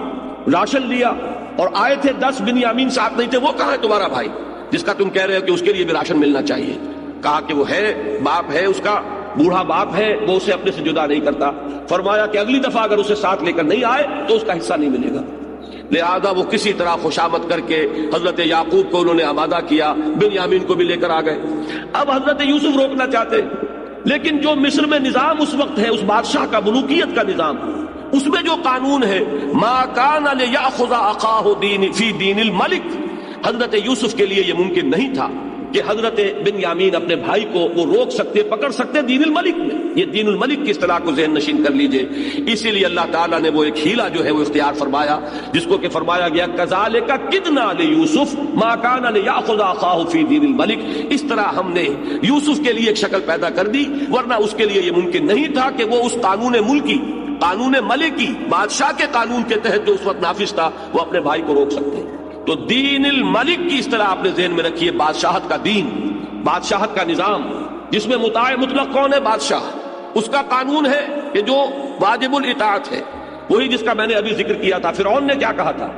راشن لیا اور آئے تھے 10 بنیامین ساتھ نہیں تھے. وہ کہاں ہے تمہارا بھائی جس کا تم کہہ رہے ہو کہ اس کے لیے بھی راشن ملنا چاہیے؟ کہا کہ وہ ہے، باپ ہے اس کا، بوڑھا باپ ہے، وہ اسے اپنے سے جدا نہیں کرتا. فرمایا کہ اگلی دفعہ اگر اسے ساتھ لے کر نہیں آئے تو اس کا حصہ نہیں ملے گا. لہذا وہ کسی طرح خوشامد کر کے حضرت یعقوب کو انہوں نے آمادہ کیا، بنیامین کو بھی لے کر آ گئے. اب حضرت یوسف روکنا چاہتے، لیکن جو مصر میں نظام اس وقت ہے، اس بادشاہ کا ملوکیت کا نظام، اس میں جو قانون ہے ما کان لیأخذ اخاہ فی دین الملک، حضرت یوسف کے لیے یہ ممکن نہیں تھا کہ حضرت بنیامین اپنے بھائی کو وہ روک سکتے، پکڑ سکتے دین الملک میں. یہ دین الملک کی اصطلاح کو ذہن نشین کر لیجئے. اسی لیے اللہ تعالیٰ نے وہ ایک ہیلا جو ہے وہ اختیار فرمایا، جس کو کہ فرمایا گیا کذالک کدنا لیوسف ما کان لیأخذ اخاہ فی دین الملک. اس طرح ہم نے یوسف کے لیے ایک شکل پیدا کر دی، ورنہ اس کے لیے یہ ممکن نہیں تھا کہ وہ اس قانون ملکی، قانون ملکی، بادشاہ کے قانون کے تحت جو اس وقت نافذ تھا، وہ اپنے بھائی کو روک سکتے. تو دین الملک کی اصطلاح اپنے ذہن میں رکھیے، بادشاہت کا دین، بادشاہت کا نظام، جس میں مطاع مطلق کون ہے؟ بادشاہ. اس کا قانون ہے کہ جو واجب الاطاعت ہے، وہی جس کا میں نے ابھی ذکر کیا تھا. فرعون نے کیا کہا تھا؟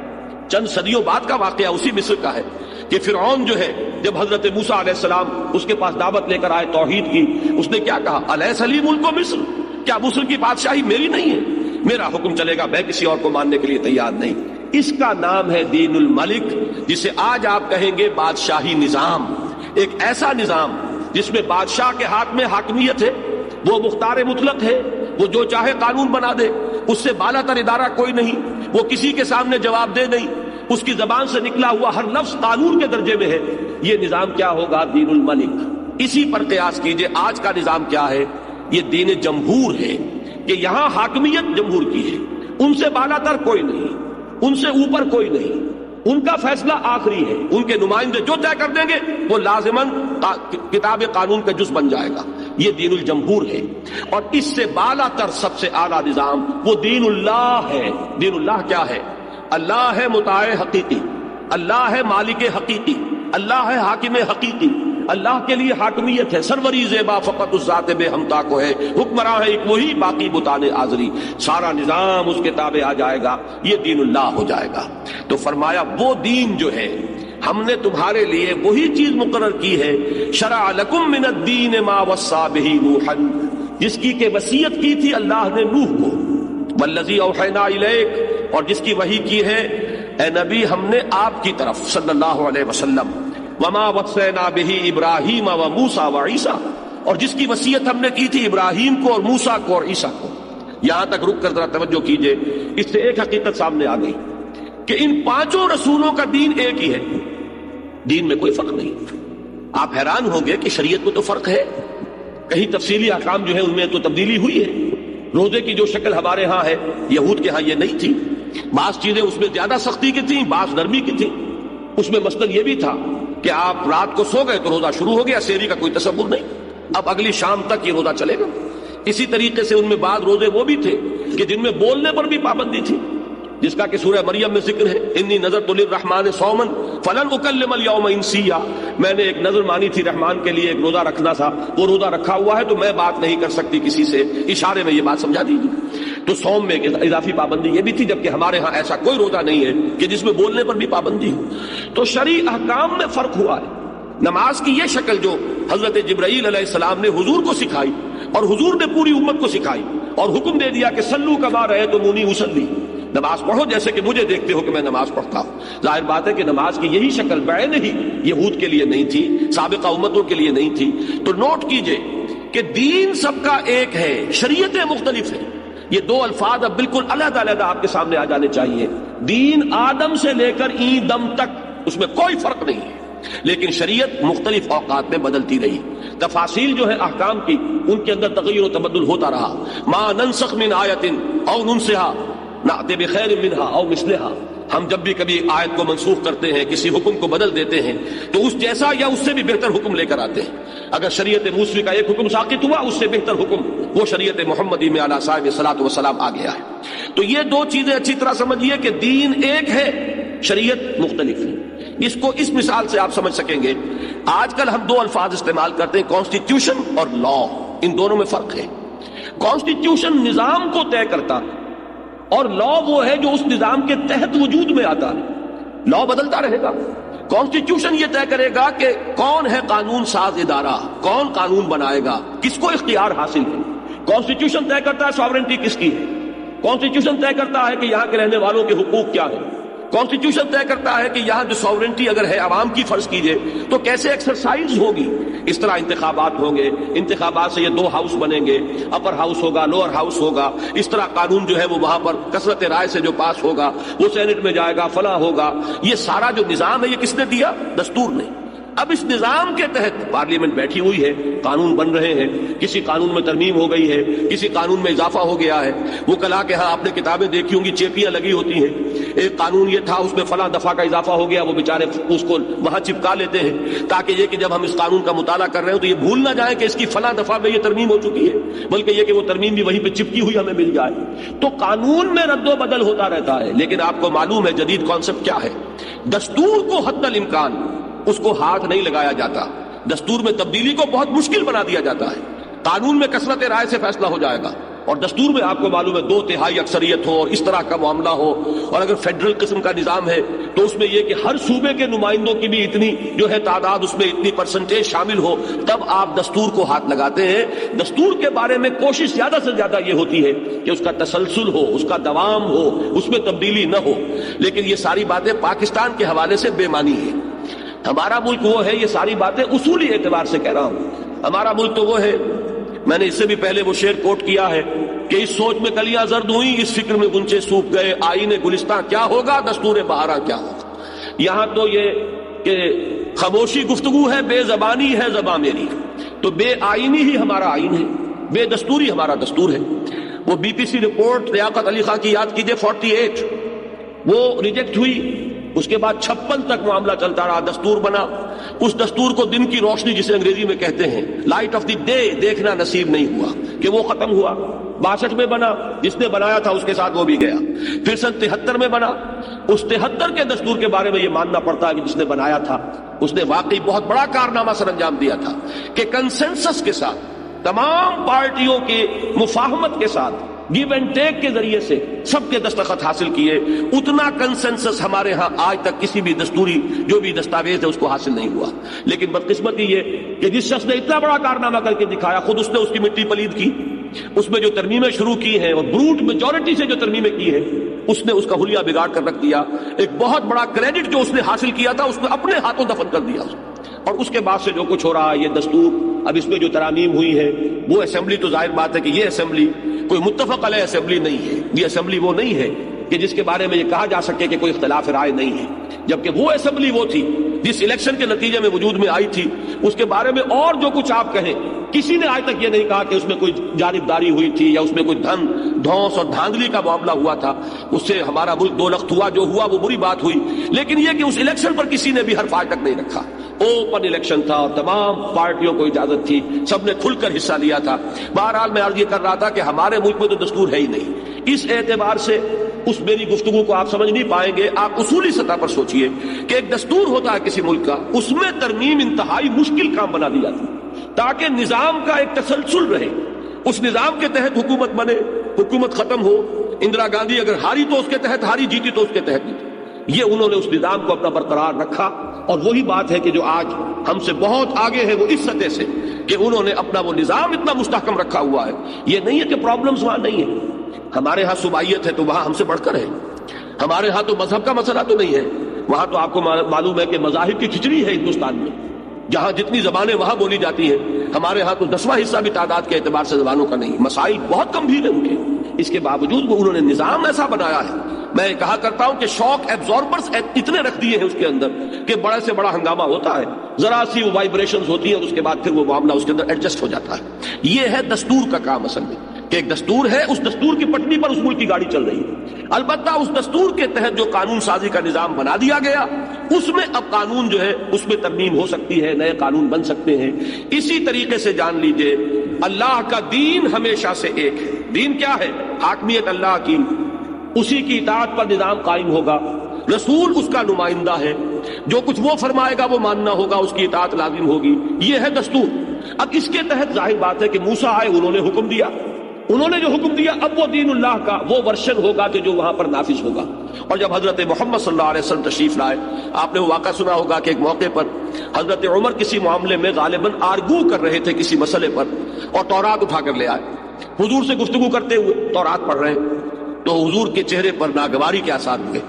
چند صدیوں بعد کا واقعہ اسی مصر کا ہے کہ فرعون جو ہے جب حضرت موسیٰ علیہ السلام اس کے پاس دعوت لے کر آئے توحید کی، اس نے کیا کہا؟ الیس لی ملک مصر، کیا مصر کی بادشاہی میری نہیں ہے؟ میرا حکم چلے گا، میں کسی اور کو ماننے کے لیے تیار نہیں. اس کا نام ہے دین الملک، جسے آج آپ کہیں گے بادشاہی نظام. ایک ایسا نظام جس میں بادشاہ کے ہاتھ میں حاکمیت ہے، وہ مختار مطلق ہے، وہ جو چاہے قانون بنا دے، اس سے بالا تر ادارہ کوئی نہیں، وہ کسی کے سامنے جواب دے نہیں، اس کی زبان سے نکلا ہوا ہر لفظ قانون کے درجے میں ہے. یہ نظام کیا ہوگا؟ دین الملک. اسی پر قیاس کیجئے آج کا نظام کیا ہے؟ یہ دین جمہور ہے، کہ یہاں حاکمیت جمہور کی ہے، ان سے بالا تر کوئی نہیں، ان سے اوپر کوئی نہیں، ان کا فیصلہ آخری ہے. ان کے نمائندے جو طے کر دیں گے وہ لازماً کتاب قانون کا جز بن جائے گا. یہ دین الجمہور ہے. اور اس سے بالا تر سب سے اعلیٰ نظام وہ دین اللہ ہے. دین اللہ کیا ہے؟ اللہ ہے مطاع حقیقی، اللہ ہے مالک حقیقی، اللہ ہے حاکم حقیقی. اللہ کے لیے حاکمیت ہے، سروری زیبا فقط اس ذات بے ہمتا کو ہے، حکمراں ہے ایک وہی، باقی بتانے آزری. سارا نظام اس کے تابع آ جائے گا، یہ دین اللہ ہو جائے گا. تو فرمایا وہ دین جو ہے ہم نے تمہارے لیے وہی چیز مقرر کی ہے. شرع لکم من الدین ما وصى به نوحا، جس کی کہ وصیت کی تھی اللہ نے نوح کو، والذی اوحینا الیک، اور جس کی وحی کی ہے اے نبی ہم نے آپ کی طرف صلی اللہ علیہ وسلم، وما وصینا به ابراہیم و موسیٰ و عیسیٰ، اور جس کی وصیت ہم نے کی تھی ابراہیم کو اور موسیٰ کو اور عیسیٰ کو. یہاں تک رک کر ذرا توجہ کیجئے، اس سے ایک حقیقت سامنے آ گئی کہ ان پانچوں رسولوں کا دین ایک ہی ہے، دین میں کوئی فرق نہیں. آپ حیران ہوں گے کہ شریعت میں تو فرق ہے، کہیں تفصیلی احکام جو ہے ان میں تو تبدیلی ہوئی ہے. روزے کی جو شکل ہمارے ہاں ہے یہود کے ہاں یہ نہیں تھی. بعض چیزیں اس میں زیادہ سختی کی تھیں، بعض نرمی کی تھیں. اس میں مثلاً یہ بھی تھا کہ آپ رات کو سو گئے تو روزہ شروع ہو گیا، سحری کا کوئی تصور نہیں، اب اگلی شام تک یہ روزہ چلے گا. اسی طریقے سے ان میں بعض روزے وہ بھی تھے کہ جن میں بولنے پر بھی پابندی تھی، جس کا کہ سورہ مریم میں ذکر ہے، انی نذرت للرحمن صوما فلن اکلم اليوم انسیا. میں نے ایک نظر مانی تھی رحمان کے لیے، ایک روزہ رکھنا تھا، وہ روزہ رکھا ہوا ہے تو میں بات نہیں کر سکتی کسی سے. اشارے میں یہ بات سمجھا دیجیے. تو صوم میں اضافی پابندی یہ بھی تھی، جبکہ ہمارے ہاں ایسا کوئی روزہ نہیں ہے کہ جس میں بولنے پر بھی پابندی ہو. تو شرعی احکام میں فرق ہوا ہے. نماز کی یہ شکل جو حضرت جبرائیل علیہ السلام نے حضور کو سکھائی اور حضور نے پوری امت کو سکھائی اور حکم دے دیا کہ صلو کما رأیتمونی اصلی، نماز پڑھو جیسے کہ مجھے دیکھتے ہو کہ میں نماز پڑھتا ہوں. ظاہر بات ہے کہ نماز کی یہی شکل بعین ہی یہود کے لیے نہیں تھی، سابقہ امتوں کے لیے نہیں تھی. تو نوٹ کیجئے کہ دین سب کا ایک ہے، شریعتیں مختلف ہیں، یہ دو الفاظ اب بالکل علیحدہ علیحدہ آپ کے سامنے آ جانے چاہیے. دین آدم سے لے کر این دم تک اس میں کوئی فرق نہیں ہے، لیکن شریعت مختلف اوقات میں بدلتی رہی. تفاصیل جو ہے احکام کی، ان کے اندر تغیر و تبدل ہوتا رہا. ما ننسخ من آیت او ننسها نأتی بخیر منها او مثلها. ہم جب بھی کبھی آیت کو منسوخ کرتے ہیں، کسی حکم کو بدل دیتے ہیں، تو اس جیسا یا اس سے بھی بہتر حکم لے کر آتے ہیں. اگر شریعت موسوی کا ایک حکم ساقط ہوا، اس سے بہتر حکم وہ شریعت محمدی میں علیہ صاحب صلاۃ وسلام آ گیا ہے. تو یہ دو چیزیں اچھی طرح سمجھیے کہ دین ایک ہے، شریعت مختلف ہے. اس کو اس مثال سے آپ سمجھ سکیں گے. آج کل ہم دو الفاظ استعمال کرتے ہیں، کانسٹیٹیوشن اور لا. ان دونوں میں فرق ہے. کانسٹیٹیوشن نظام کو طے کرتا، اور لا وہ ہے جو اس نظام کے تحت وجود میں آتا ہے. لا بدلتا رہے گا. کانسٹیٹیوشن یہ طے کرے گا کہ کون ہے قانون ساز ادارہ، کون قانون بنائے گا، کس کو اختیار حاصل ہے. کانسٹیٹیوشن طے کرتا ہے ساورنٹی کس کی ہے. کانسٹیٹیوشن طے کرتا ہے کہ یہاں کے رہنے والوں کے حقوق کیا ہیں. کانسٹیٹیوشن طے کرتا ہے کہ یہاں جو ساورنٹی اگر ہے عوام کی فرض کیجئے تو کیسے ایکسرسائز ہوگی. اس طرح انتخابات ہوں گے، انتخابات سے یہ دو ہاؤس بنیں گے، اپر ہاؤس ہوگا، لوور ہاؤس ہوگا. اس طرح قانون جو ہے وہ وہاں پر کثرت رائے سے جو پاس ہوگا وہ سینٹ میں جائے گا، فلاں ہوگا. یہ سارا جو نظام ہے یہ کس نے دیا؟ دستور نے. اب اس نظام کے تحت پارلیمنٹ بیٹھی ہوئی ہے، قانون بن رہے ہیں. کسی قانون میں ترمیم ہو گئی ہے، کسی قانون میں اضافہ ہو گیا ہے. وہ کلا کہ ہاں آپ نے کتابیں دیکھی ہوں گی، چیپیاں لگی ہوتی ہیں. ایک قانون یہ تھا، اس میں فلاں دفعہ کا اضافہ ہو گیا، وہ بیچارے اس کو وہاں چپکا لیتے ہیں تاکہ یہ کہ جب ہم اس قانون کا مطالعہ کر رہے ہوں تو یہ بھول نہ جائیں کہ اس کی فلاں دفعہ میں یہ ترمیم ہو چکی ہے، بلکہ یہ کہ وہ ترمیم بھی وہیں پہ چپکی ہوئی ہمیں مل جائے. تو قانون میں رد و بدل ہوتا رہتا ہے. لیکن آپ کو معلوم ہے جدید کانسیپٹ کیا ہے؟ دستور کو حد الامکان اس کو ہاتھ نہیں لگایا جاتا. دستور میں تبدیلی کو بہت مشکل بنا دیا جاتا ہے. قانون میں کثرت رائے سے فیصلہ ہو جائے گا، اور دستور میں آپ کو معلوم ہے 2/3 اکثریت ہو اور اس طرح کا معاملہ ہو. اور اگر فیڈرل قسم کا نظام ہے تو اس میں یہ کہ ہر صوبے کے نمائندوں کی بھی اتنی جو ہے تعداد، اس میں اتنی پرسنٹیج شامل ہو، تب آپ دستور کو ہاتھ لگاتے ہیں. دستور کے بارے میں کوشش زیادہ سے زیادہ یہ ہوتی ہے کہ اس کا تسلسل ہو، اس کا دوام ہو، اس میں تبدیلی نہ ہو. لیکن یہ ساری باتیں پاکستان کے حوالے سے بے معنی ہیں. ہمارا ملک وہ ہے، یہ ساری باتیں اصولی اعتبار سے کہہ رہا ہوں. ہمارا ملک تو وہ ہے، میں نے اس سے بھی پہلے وہ شعر کوٹ کیا ہے کہ اس سوچ میں کلیاں زرد ہوئیں، اس فکر میں گنچے سوکھ گئے، آئین گلستان کیا ہوگا، دستور بہاراں کیا ہوگا. یہاں تو یہ کہ خاموشی گفتگو ہے، بے زبانی ہے زباں میری. تو بے آئینی ہی ہمارا آئین ہے، بے دستوری ہمارا دستور ہے. وہ بی پی سی رپورٹ لیاقت علی خان کی یاد کیجئے، 48 وہ ریجیکٹ ہوئی. اس کے بعد 56 تک معاملہ چلتا رہا، دستور بنا. اس دستور کو دن کی روشنی جسے انگریزی میں کہتے ہیں، لائٹ آف دی ڈے، دیکھنا نصیب نہیں ہوا کہ وہ ختم ہوا. 62 میں بنا، جس نے بنایا تھا اس کے ساتھ وہ بھی گیا. پھر سن 73 میں بنا. اس 73 کے دستور کے بارے میں یہ ماننا پڑتا ہے کہ جس نے بنایا تھا اس نے واقعی بہت بڑا کارنامہ سر انجام دیا تھا کہ کنسنسس کے ساتھ، تمام پارٹیوں کے مفاہمت کے ساتھ، گیو اینڈ ٹیک کے ذریعے سے سب کے دستخط حاصل کیے. اتنا کنسنسس ہمارے ہاں آج تک کسی بھی دستوری جو بھی دستاویز ہے اس کو حاصل نہیں ہوا. لیکن بدقسمتی یہ کہ جس شخص نے اتنا بڑا کارنامہ کر کے دکھایا، خود اس نے اس کی مٹی پلید کی. اس میں جو ترمیمیں شروع کی ہیں اور بروٹ میجورٹی سے جو ترمیمیں کی ہیں، اس نے اس کا حلیہ بگاڑ کر رکھ دیا. ایک بہت بڑا کریڈٹ جو اس نے حاصل کیا تھا اس کو اپنے ہاتھوں دفن کر دیا. اور اس کے بعد سے جو کچھ ہو رہا ہے، یہ دستور، اب اس میں جو ترامیم ہوئی ہے، وہ اسمبلی تو ظاہر بات ہے کہ یہ اسمبلی کوئی متفق علیہ اسمبلی نہیں ہے. یہ اسمبلی وہ نہیں ہے کہ جس کے بارے میں یہ کہا جا سکے کہ کوئی اختلاف رائے نہیں ہے. جبکہ وہ اسمبلی وہ تھی جس الیکشن کے نتیجے میں وجود میں آئی تھی. اس کے بارے میں اور جو کچھ آپ کہیں، کسی نے آج تک یہ نہیں کہا کہ اس میں کوئی جانبداری ہوئی تھی یا اس میں کوئی دھن دھونس اور دھاندلی کا معاملہ ہوا تھا. اس سے ہمارا ملک دو لخت ہوا. جو ہوا وہ بری بات ہوئی، لیکن یہ کہ اس الیکشن پر کسی نے بھی حرف آج تک نہیں رکھا. اوپن الیکشن تھا اور تمام پارٹیوں کو اجازت تھی، سب نے کھل کر حصہ لیا تھا. بہرحال میں عرض یہ کر رہا تھا کہ ہمارے ملک میں تو دستور ہے ہی نہیں. اس اعتبار سے اس میری گفتگو کو آپ سمجھ نہیں پائیں گے. آپ اصولی سطح پر سوچئے کہ ایک دستور ہوتا ہے کسی ملک کا، اس میں ترمیم انتہائی مشکل کام بنا دیا تھا تاکہ نظام کا ایک تسلسل رہے. اس نظام کے تحت حکومت بنے، حکومت ختم ہو. اندرا گاندھی اگر ہاری تو اس کے تحت ہاری، جیتی تو اس کے تحت جیتی. یہ انہوں نے اس نظام کو اپنا برقرار رکھا. اور وہی بات ہے کہ جو آج ہم سے بہت آگے ہے وہ اس سطح سے کہ انہوں نے اپنا وہ نظام اتنا مستحکم رکھا ہوا ہے. یہ نہیں ہے کہ پرابلمز وہاں نہیں ہے. ہمارے ہاں صوبائیت ہے تو وہاں ہم سے بڑھ کر ہے. ہمارے ہاں تو مذہب کا مسئلہ تو نہیں ہے. وہاں تو آپ کو معلوم ہے کہ مذاہب کی کھچڑی ہے ہندوستان میں. جہاں جتنی زبانیں وہاں بولی جاتی ہیں، ہمارے ہاں تو 10واں حصہ بھی تعداد کے اعتبار سے زبانوں کا نہیں. مسائل بہت گمبھیر ہیں ان کے. اس کے باوجود وہ انہوں نے نظام ایسا بنایا ہے. میں کہا کرتا ہوں کہ شوک ایبزاربرز اتنے رکھ دیے ہیں اس کے اندر کہ بڑے سے بڑا ہنگامہ ہوتا ہے, ذرا سی وائبریشنز ہوتی ہیں, اس کے بعد پھر وہ معاملہ اس کے اندر ایڈجسٹ ہو جاتا ہے. یہ ہے دستور کا کام اصل میں, کہ ایک دستور ہے, اس دستور کی پٹری پر اس ملک کی گاڑی چل رہی ہے. البتہ اس دستور کے تحت جو قانون سازی کا نظام بنا دیا گیا, اس میں اب قانون جو ہے اس میں ترمیم ہو سکتی ہے, نئے قانون بن سکتے ہیں. اسی طریقے سے جان لیجئے اللہ کا دین ہمیشہ سے ایک ہے. دین کیا ہے؟ حاکمیت اللہ کی, اسی کی اطاعت پر نظام قائم ہوگا, رسول اس کا نمائندہ ہے, جو کچھ وہ فرمائے گا وہ ماننا ہوگا, اس کی اطاعت لازم ہوگی. یہ ہے دستور. اب اس کے تحت ظاہر بات ہے کہ موسیٰ آئے, انہوں نے حکم دیا, انہوں نے جو حکم دیا اب وہ دین اللہ کا وہ ورشن ہوگا کہ جو وہاں پر نافذ ہوگا. اور جب حضرت محمد صلی اللہ علیہ وسلم تشریف لائے, آپ نے وہ واقعہ سنا ہوگا کہ ایک موقع پر حضرت عمر کسی معاملے میں غالباً آرگو کر رہے تھے کسی مسئلے پر, اور تورات اٹھا کر لے آئے. حضور سے گفتگو کرتے ہوئے تورات پڑھ رہے ہیں, تو حضور کے چہرے پر ناگواری کے آثار ہوئے.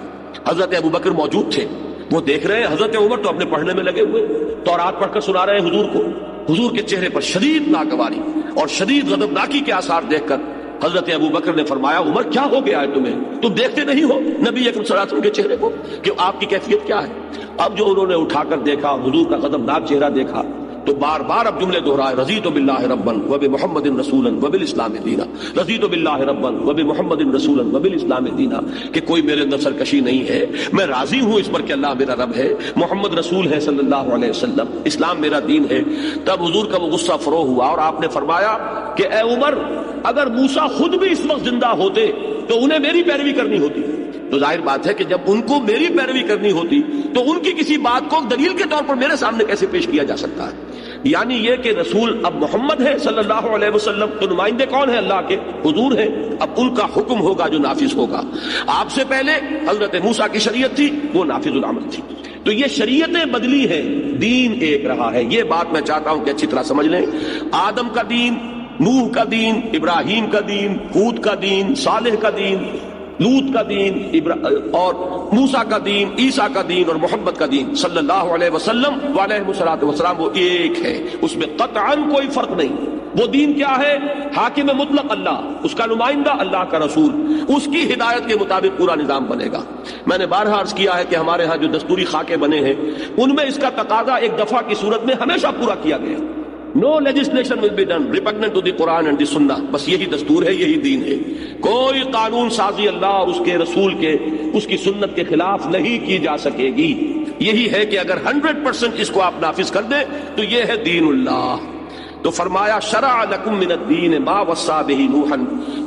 حضرت ابوبکر موجود تھے, وہ دیکھ رہے ہیں حضرت عمر تو اپنے پڑھنے میں لگے ہوئے, تورات پڑھ کر سنا رہے ہیں حضور کو. حضور کے چہرے پر شدید ناگواری اور شدید غضبناکی کے آثار دیکھ کر حضرت ابوبکر نے فرمایا, عمر کیا ہو گیا ہے تمہیں, تم دیکھتے نہیں ہو نبی اکرم صلی اللہ علیہ وسلم کے چہرے کو کہ آپ کی کیفیت کیا ہے؟ اب جو انہوں نے اٹھا کر دیکھا, حضور کا غضبناک چہرہ دیکھا, تو بار بار اب جملے دہرائے, رضیت باللہ ربا وبمحمد رسولا وبالاسلام دینا, رضیت باللہ ربا وبمحمد رسولا وبالاسلام دینا, کہ کوئی میرے اندر سرکشی نہیں ہے, میں راضی ہوں اس پر کہ اللہ میرا رب ہے, محمد رسول ہے صلی اللہ علیہ وسلم, اسلام میرا دین ہے. تب حضور کا وہ غصہ فرو ہوا اور آپ نے فرمایا کہ اے عمر, اگر موسیٰ خود بھی اس وقت زندہ ہوتے تو انہیں میری پیروی کرنی ہوتی. تو ظاہر بات ہے کہ جب ان کو میری پیروی کرنی ہوتی تو ان کی کسی بات کو دلیل کے طور پر میرے سامنے کیسے پیش کیا جا سکتا ہے؟ یعنی یہ کہ رسول اب محمد ہے صلی اللہ علیہ وسلم, تو نمائندے کون ہیں؟ اللہ کے, حضور ہیں. اب ان کا حکم ہوگا جو نافذ ہوگا. آپ سے پہلے حضرت موسیٰ کی شریعت تھی, وہ نافذ العمل تھی. تو یہ شریعتیں بدلی ہیں, دین ایک رہا ہے. یہ بات میں چاہتا ہوں کہ اچھی طرح سمجھ لیں. آدم کا دین, نوح کا دین, ابراہیم کا دین, ہود کا دین, صالح کا دین, لوط کا دین, اور موسیٰ کا دین, عیسیٰ کا دین اور محمد کا دین صلی اللہ علیہ وسلم وعلیہ الصلوۃ والسلام, وہ ایک ہے. اس میں قطعاً کوئی فرق نہیں. وہ دین کیا ہے؟ حاکم مطلق اللہ, اس کا نمائندہ اللہ کا رسول, اس کی ہدایت کے مطابق پورا نظام بنے گا. میں نے بارہا عرض کیا ہے کہ ہمارے ہاں جو دستوری خاکے بنے ہیں ان میں اس کا تقاضا ایک دفعہ کی صورت میں ہمیشہ پورا کیا گیا. No legislation will be done repugnant to the Quran and the Sunnah. بس یہی دستور ہے, یہی دین ہے. کوئی قانون سازی اللہ اور اس کے رسول کے, اس کی سنت کے خلاف نہیں کی جا سکے گی. یہی ہے کہ اگر 100% اس کو آپ نافذ کر دیں تو یہ ہے دین اللہ. تو فرمایا شرع لکم من الدین ما وصى به نوحا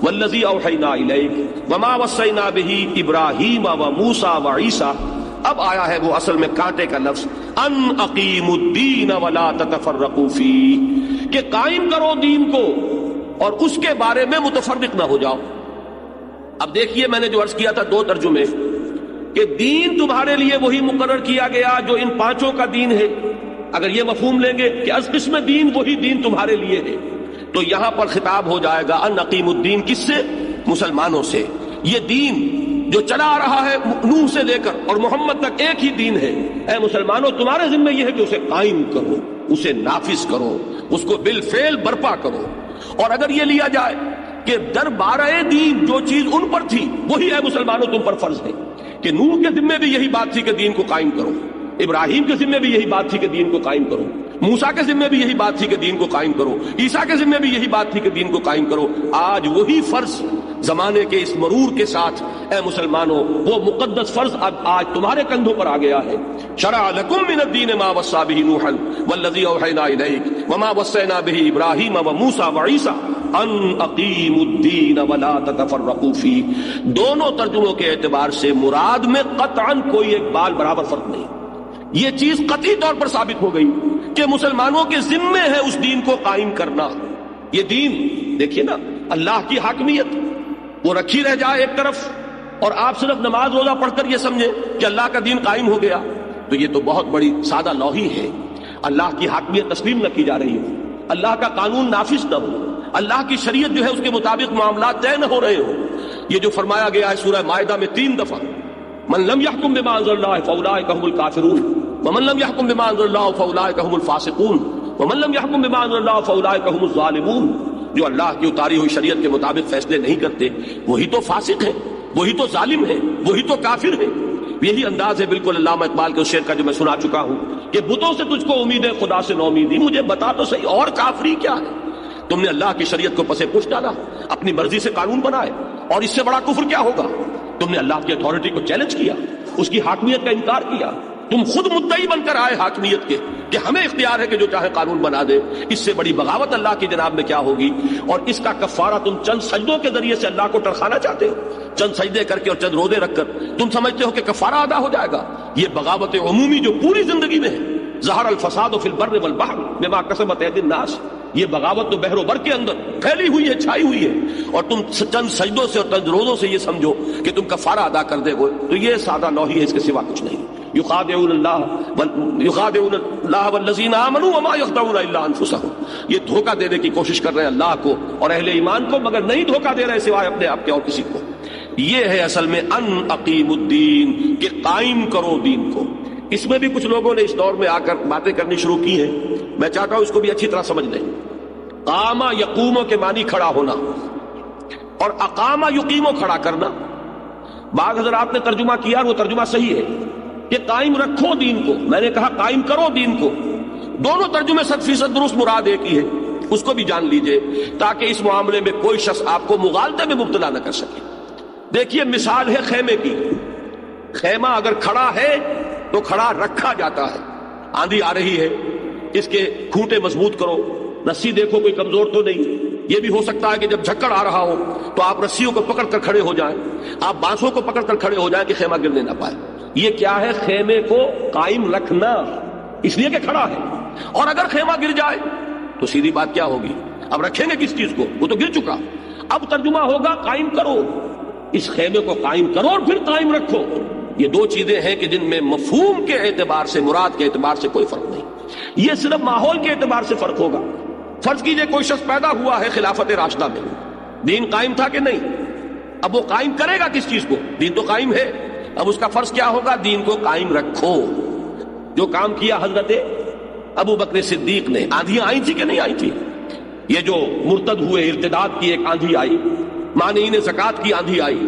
والذی اوحینا الیک وما وصینا به ابراہیم وموسیٰ وعیسیٰ. اب آیا ہے وہ اصل میں کانٹے کا لفظ, ان اقیموا الدین ولا تتفرقوا فیہ, کہ قائم کرو دین کو اور اس کے بارے میں متفرق نہ ہو جاؤ. اب دیکھیے, میں نے جو عرض کیا تھا دو ترجمے, کہ دین تمہارے لیے وہی مقرر کیا گیا جو ان پانچوں کا دین ہے. اگر یہ مفہوم لیں گے کہ از قسم دین وہی دین تمہارے لیے ہے, تو یہاں پر خطاب ہو جائے گا ان اقیموا الدین, کس سے؟ مسلمانوں سے. یہ دین جو چلا آ رہا ہے نوح سے لے کر اور محمد تک ایک ہی دین ہے. اے مسلمانوں, تمہارے ذمہ یہ ہے کہ اسے قائم کرو, اسے نافذ کرو, اس کو بالفعل برپا کرو. اور اگر یہ لیا جائے کہ دربارہ دین جو چیز ان پر تھی وہی ہے مسلمانوں تم پر فرض ہے, کہ نوح کے ذمہ بھی یہی بات تھی کہ دین کو قائم کرو, ابراہیم کے ذمہ بھی یہی بات تھی کہ دین کو قائم کرو, موسیٰ کے ذمہ بھی یہی بات تھی کہ دین کو قائم کرو, عیسیٰ کے ذمہ بھی یہی بات تھی کہ دین کو قائم کرو. آج وہی فرض زمانے کے اس مرور کے ساتھ اے مسلمانوں, وہ مقدس فرض اب آج تمہارے کندھوں پر آ گیا ہے. شرع لکم من الدین ما وصى به نوحا والذی اوحینا الیک وما وصینا به ابراہیم وموسیٰ وعیسیٰ ان اقیموا الدین ولا تتفرقوا فیہ. دونوں ترجموں کے اعتبار سے مراد میں قطعاً کوئی ایک بال برابر فرق نہیں. یہ چیز قطعی طور پر ثابت ہو گئی کہ مسلمانوں کے ذمے ہے اس دین کو قائم کرنا. یہ دین دیکھیے نا, اللہ کی حاکمیت وہ رکھی رہ جائے ایک طرف, اور آپ صرف نماز روزہ پڑھ کر یہ سمجھیں کہ اللہ کا دین قائم ہو گیا, تو یہ تو بہت بڑی سادہ لوحی ہے. اللہ کی حاکمیت تسلیم نہ کی جا رہی ہو, اللہ کا قانون نافذ نہ ہو, اللہ کی شریعت جو ہے اس کے مطابق معاملات طے نہ ہو رہے ہو. یہ جو فرمایا گیا ہے سورہ مائدہ میں 3 دفعہ, من لم يحكم بما انزل الله فاولئك هم الكافرون ومن لم يحكم بما انزل الله فاولئك هم الفاسقون ومن لم يحكم بما انزل الله فاولئك هم الظالمون. جو اللہ کی اتاری ہوئی شریعت کے مطابق فیصلے نہیں کرتے وہی تو فاسق ہیں، وہی تو ظالم ہیں، وہی تو کافر ہیں۔ یہی انداز ہے بالکل علامہ اقبال کے اس شعر کا جو میں سنا چکا ہوں کہ بتوں سے تجھ کو امید ہے خدا سے نو امیدی، مجھے بتا تو صحیح اور کافری کیا ہے؟ تم نے اللہ کی شریعت کو پسے پوچھ ڈالا، اپنی مرضی سے قانون بنائے، اور اس سے بڑا کفر کیا ہوگا؟ تم نے اللہ کی اتھارٹی کو چیلنج کیا، اس کی حاکمیت کا انکار کیا، تم خود مدعی بن کر آئے حاکمیت کے کہ ہمیں اختیار ہے کہ جو چاہے قانون بنا دے۔ اس سے بڑی بغاوت اللہ کی جناب میں کیا ہوگی؟ اور اس کا کفارہ تم چند سجدوں کے ذریعے سے اللہ کو ٹرخانا چاہتے ہو، چند سجدے کر کے اور چند روزے رکھ کر تم سمجھتے ہو کہ کفارہ ادا ہو جائے گا۔ یہ بغاوت عمومی جو پوری زندگی میں ہے، ظہر الفساد فی البر والبحر بما کسبت ایدی الناس، یہ بغاوت تو بحر و بر کے اندر پھیلی ہوئی ہے، چھائی ہوئی ہے، اور تم چند سجدوں سے اور چند روزوں سے یہ سمجھو کہ تم کفارہ ادا کر دے گے، تو یہ سادہ نوحی ہے، اس کے سوا کچھ نہیں۔ یخادعون اللہ والذین آمنوا وما یخدعون الا انفسهم، یہ دھوکہ دینے کی کوشش کر رہے ہیں اللہ کو اور اہل ایمان کو، مگر نہیں دھوکہ دے رہے سوائے اپنے آپ کے اور کسی کو۔ یہ ہے اصل میں ان اقیم الدین، کہ قائم کرو دین کو۔ اس میں بھی کچھ لوگوں نے اس دور میں آ کر باتیں کرنی شروع کی ہیں، میں چاہتا ہوں اس کو بھی اچھی طرح سمجھ لیں۔ قام یقوم کے معنی کھڑا ہونا، اور اقام یقیم کھڑا کرنا۔ بعض حضرات نے ترجمہ کیا اور وہ ترجمہ صحیح ہے کہ قائم رکھو دین کو، میں نے کہا قائم کرو دین کو۔ دونوں ترجمے 100% درست، مراد ایک ہی ہے، اس کو بھی جان لیجئے تاکہ اس معاملے میں کوئی شخص آپ کو مغالطے میں مبتلا نہ کر سکے۔ دیکھیے مثال ہے خیمے کی، خیمہ اگر کھڑا ہے تو کھڑا رکھا جاتا ہے۔ آندھی آ رہی ہے، اس کے کھوٹے مضبوط کرو، رسی دیکھو کوئی کمزور تو نہیں۔ یہ بھی ہو سکتا ہے کہ جب جھکڑ آ رہا ہو تو آپ رسیوں کو پکڑ کر کھڑے ہو جائیں، آپ بانسوں کو پکڑ کر کھڑے ہو جائیں کہ خیمہ گرنے نہ پائے۔ یہ کیا ہے؟ خیمے کو قائم رکھنا، اس لیے کہ کھڑا ہے۔ اور اگر خیمہ گر جائے تو سیدھی بات کیا ہوگی؟ اب رکھیں گے کس چیز کو؟ وہ تو گر چکا۔ اب ترجمہ ہوگا قائم کرو، اس خیمے کو قائم کرو اور پھر قائم رکھو۔ یہ دو چیزیں ہیں کہ جن میں مفہوم کے اعتبار سے، مراد کے اعتبار سے کوئی فرق نہیں، یہ صرف ماحول کے اعتبار سے فرق ہوگا۔ فرض کیجئے کوئی شخص پیدا ہوا ہے خلافت راشدہ میں، دین قائم تھا کہ نہیں؟ اب وہ قائم کرے گا کس چیز کو؟ دین تو قائم ہے، اب اس کا فرض کیا ہوگا؟ دین کو قائم رکھو۔ جو کام کیا حضرت ابو بکر صدیق نے، آندھیاں آئی تھی کہ نہیں آئی تھی؟ یہ جو مرتد ہوئے، ارتداد کی ایک آندھی آئی، مانعین زکوٰۃ کی آندھی آئی،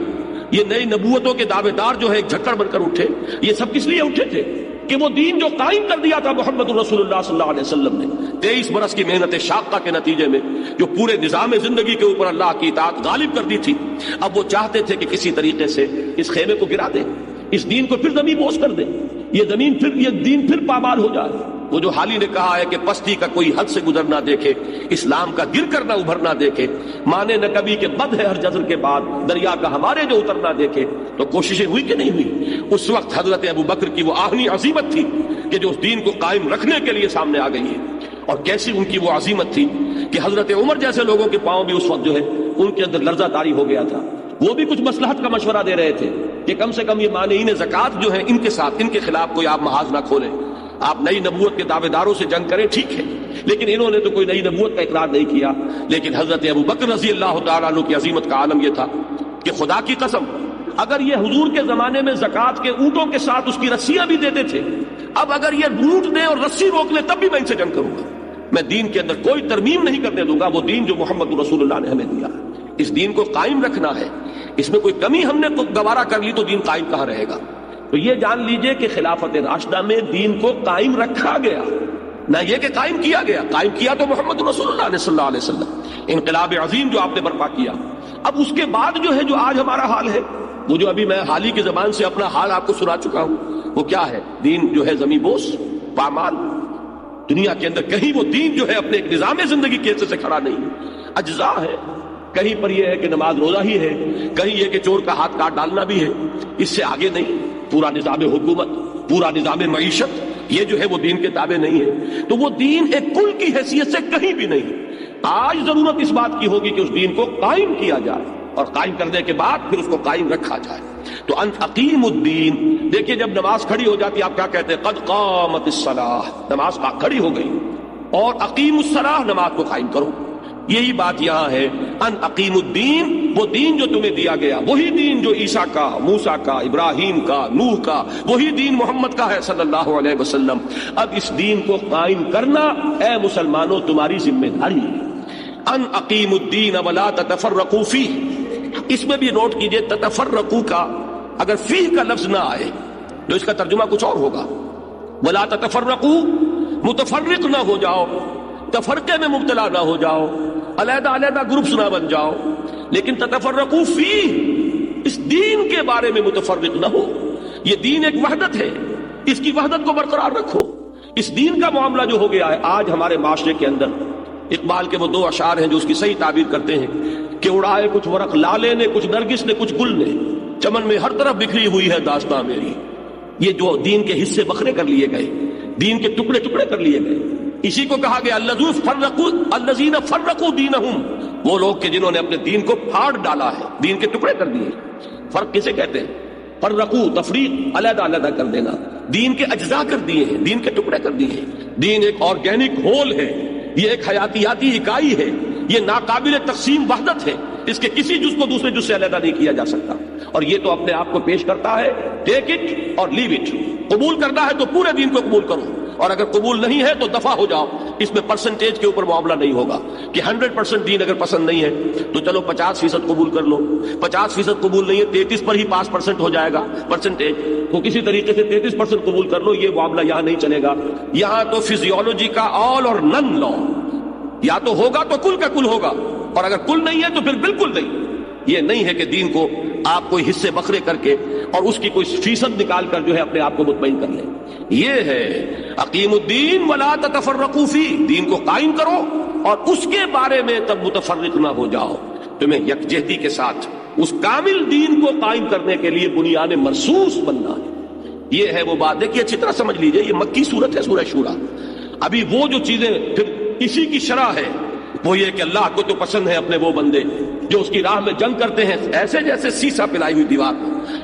یہ نئی نبوتوں کے دعوے دار جو ہے ایک جھکڑ بن کر اٹھے، یہ سب کس لیے اٹھے تھے؟ کہ وہ دین جو قائم کر دیا تھا محمد رسول اللہ صلی اللہ علیہ وسلم نے 23 برس کی محنت شاقہ کے نتیجے میں، جو پورے نظام زندگی کے اوپر اللہ کی اطاعت غالب کر دی تھی، اب وہ چاہتے تھے کہ کسی طریقے سے اس خیمے کو گرا دیں، اس دین کو پھر زمین بوس کر دیں، یہ دین پھر پامال ہو جائے۔ وہ جو حالی نے کہا ہے کہ پستی کا کوئی حد سے گزر نہ دیکھے، اسلام کا گر کر نہ ابھر نہ دیکھے، مانے نہ کبھی کہ بد ہے ہر جزر کے بعد، دریا کا ہمارے جو اتر نہ دیکھے، تو کوششیں ہوئی کہ نہیں ہوئی؟ اس وقت حضرت ابو بکر کی وہ آہنی عظیمت تھی کہ جو اس دین کو قائم رکھنے کے لیے سامنے آ گئی ہے، اور کیسی ان کی وہ عظیمت تھی کہ حضرت عمر جیسے لوگوں کے پاؤں بھی اس وقت جو ہے ان کے اندر لرزہ طاری ہو گیا تھا۔ وہ بھی کچھ مصلحت کا مشورہ دے رہے تھے کہ کم سے کم یہ مانعین زکوٰۃ جو ہیں ان کے ساتھ، ان کے خلاف کوئی آپ محاذ نہ کھولیں، آپ نئی نبوت کے دعوے داروں سے جنگ کریں، ٹھیک ہے، لیکن انہوں نے تو کوئی نئی نبوت کا اقرار نہیں کیا۔ لیکن حضرت ابو بکر رضی اللہ تعالیٰ عنہ کی عظیمت کا عالم یہ تھا کہ خدا کی قسم اگر یہ حضور کے زمانے میں زکوٰۃ کے اونٹوں کے ساتھ اس کی رسیاں بھی دیتے تھے، اب اگر یہ اونٹ دیں اور رسی روک لیں تب بھی میں ان سے جنگ کروں گا، میں دین کے اندر کوئی ترمیم نہیں کرنے دوں گا، وہ دین جو محمد رسول اللہ نے ہمیں دیا ہے، اس دین کو قائم رکھنا ہے، اس میں کوئی کمی ہم نے گوارا کر لی تو دین قائم کہاں رہے گا؟ تو یہ جان لیجئے کہ خلافت راشدہ میں دین کو قائم رکھا گیا، نہ یہ کہ قائم کیا گیا، قائم کیا تو محمد رسول اللہ نے صلی اللہ علیہ وسلم، انقلاب عظیم جو آپ نے برپا کیا۔ اب اس کے بعد جو ہے جو آج ہمارا حال ہے، وہ جو ابھی میں حالی کی زبان سے اپنا حال آپ کو سنا چکا ہوں، وہ کیا ہے؟ دین جو ہے زمین بوس، پامال، دنیا کے اندر کہیں وہ دین جو ہے اپنے ایک نظام زندگی کے حصے سے کھڑا نہیں ہے، اجزاء ہے، کہیں پر یہ ہے کہ نماز روزہ ہی ہے، کہیں یہ کہ چور کا ہاتھ کاٹ ڈالنا بھی ہے، اس سے آگے نہیں، پورا نظام حکومت، پورا نظام معیشت، یہ جو ہے وہ دین کے تابع نہیں ہے، تو وہ دین ایک کل کی حیثیت سے کہیں بھی نہیں۔ آج ضرورت اس بات کی ہوگی کہ اس دین کو قائم کیا جائے، اور قائم کرنے کے بعد پھر اس کو قائم رکھا جائے۔ تو ان اقیم الدین، دیکھیے جب نماز کھڑی ہو جاتی آپ کیا کہتے ہیں؟ قد قامت الصلاۃ، نماز کھڑی ہو گئی، اور اقیم الصلاۃ، نماز کو قائم کرو۔ یہی بات یہاں ہے، ان اقیم الدین، وہ دین جو تمہیں دیا گیا، وہی دین جو عیسیٰ کا، موسیٰ کا، ابراہیم کا، نوح کا، وہی دین محمد کا ہے صلی اللہ علیہ وسلم۔ اب اس دین کو قائم کرنا اے مسلمانوں تمہاری ذمہ داری ہے۔ ان اقیموا الدین ولا تتفرقوا فیہ، اس میں بھی نوٹ کیجئے تتفرقوا کا اگر فیہ کا لفظ نہ آئے تو اس کا ترجمہ کچھ اور ہوگا. ولا تتفرقوا، متفرق نہ ہو جاؤ، تفرقے میں مبتلا نہ ہو جاؤ، علیحدہ علیحدہ گروپس نہ بن جاؤ. لیکن تتفرقوا فیہ، اس دین کے بارے میں متفرق نہ ہو. یہ دین ایک وحدت ہے، اس کی وحدت کو برقرار رکھو. اس دین کا معاملہ جو ہو گیا ہے آج ہمارے معاشرے کے اندر، اقبال کے وہ 2 اشعار ہیں جو اس کی صحیح تعبیر کرتے ہیں کہ اڑائے کچھ ورق لالے نے، کچھ نرگس نے، کچھ گل نے، چمن میں ہر طرف بکھری ہوئی ہے داستاں میری. یہ جو دین کے حصے بکھرے کر لیے گئے، دین کے ٹکڑے ٹکڑے کر لیے گئے، اسی کو کہا گیا الذین فرقوا دینہم، وہ لوگ کہ جنہوں نے اپنے دین کو پھاڑ ڈالا ہے، دین کے ٹکڑے کر دیے. فرق کسے کہتے ہیں؟ فرقو، تفریق، علیحدہ علیحدہ کر دینا. دین کے اجزاء کر دیے ہیں، دین کے ٹکڑے کر دیے ہیں. دین ایک آرگینک ہول ہے، یہ ایک حیاتیاتی اکائی ہے، یہ ناقابل تقسیم وحدت ہے. اس کے کسی جز کو دوسرے جز سے علیحدہ نہیں کیا جا سکتا. اور یہ تو اپنے آپ کو پیش کرتا ہے ٹیک اٹ اور لیو اٹ. قبول کرنا ہے تو پورے دین کو قبول کرو، اور اگر قبول نہیں ہے تو دفع ہو جاؤ. اس میں پرسنٹیج کے اوپر معاملہ نہیں ہوگا کہ 100% دین اگر پسند نہیں ہے تو چلو 50% قبول کر لو، 50% قبول نہیں ہے 33 پر ہی 5% ہو جائے گا پرسنٹیج، تو کسی طریقے سے 33% قبول کر لو. یہ معاملہ یہاں نہیں چلے گا. یہاں تو فزیولوجی کا آل اور نن لا، یا تو ہوگا تو کل کا کل ہوگا، اور اگر کل نہیں ہے تو پھر بالکل نہیں. یہ نہیں ہے کہ دین کو آپ کوئی حصے بکھرے کر کے اور اس کی کوئی فیصد نکال کر جو ہے اپنے آپ کو مطمئن کر لیں. یہ ہے اقیم الدین ولا تتفرقوا فیہ، دین کو قائم کرو اور اس کے بارے میں تب متفرق نہ ہو جاؤ. تمہیں یکجہتی کے ساتھ اس کامل دین کو قائم کرنے کے لیے بنیان مرصوص بننا ہے. یہ ہے وہ بات. دیکھیے اچھی طرح سمجھ لیجئے، یہ مکی سورت ہے، سورہ شورا. ابھی وہ جو چیزیں پھر اسی کی شرح ہے وہ یہ کہ اللہ کو تو پسند ہے اپنے وہ بندے جو اس کی راہ میں جنگ کرتے ہیں ایسے جیسے سیسا پلائی ہوئی دیوار.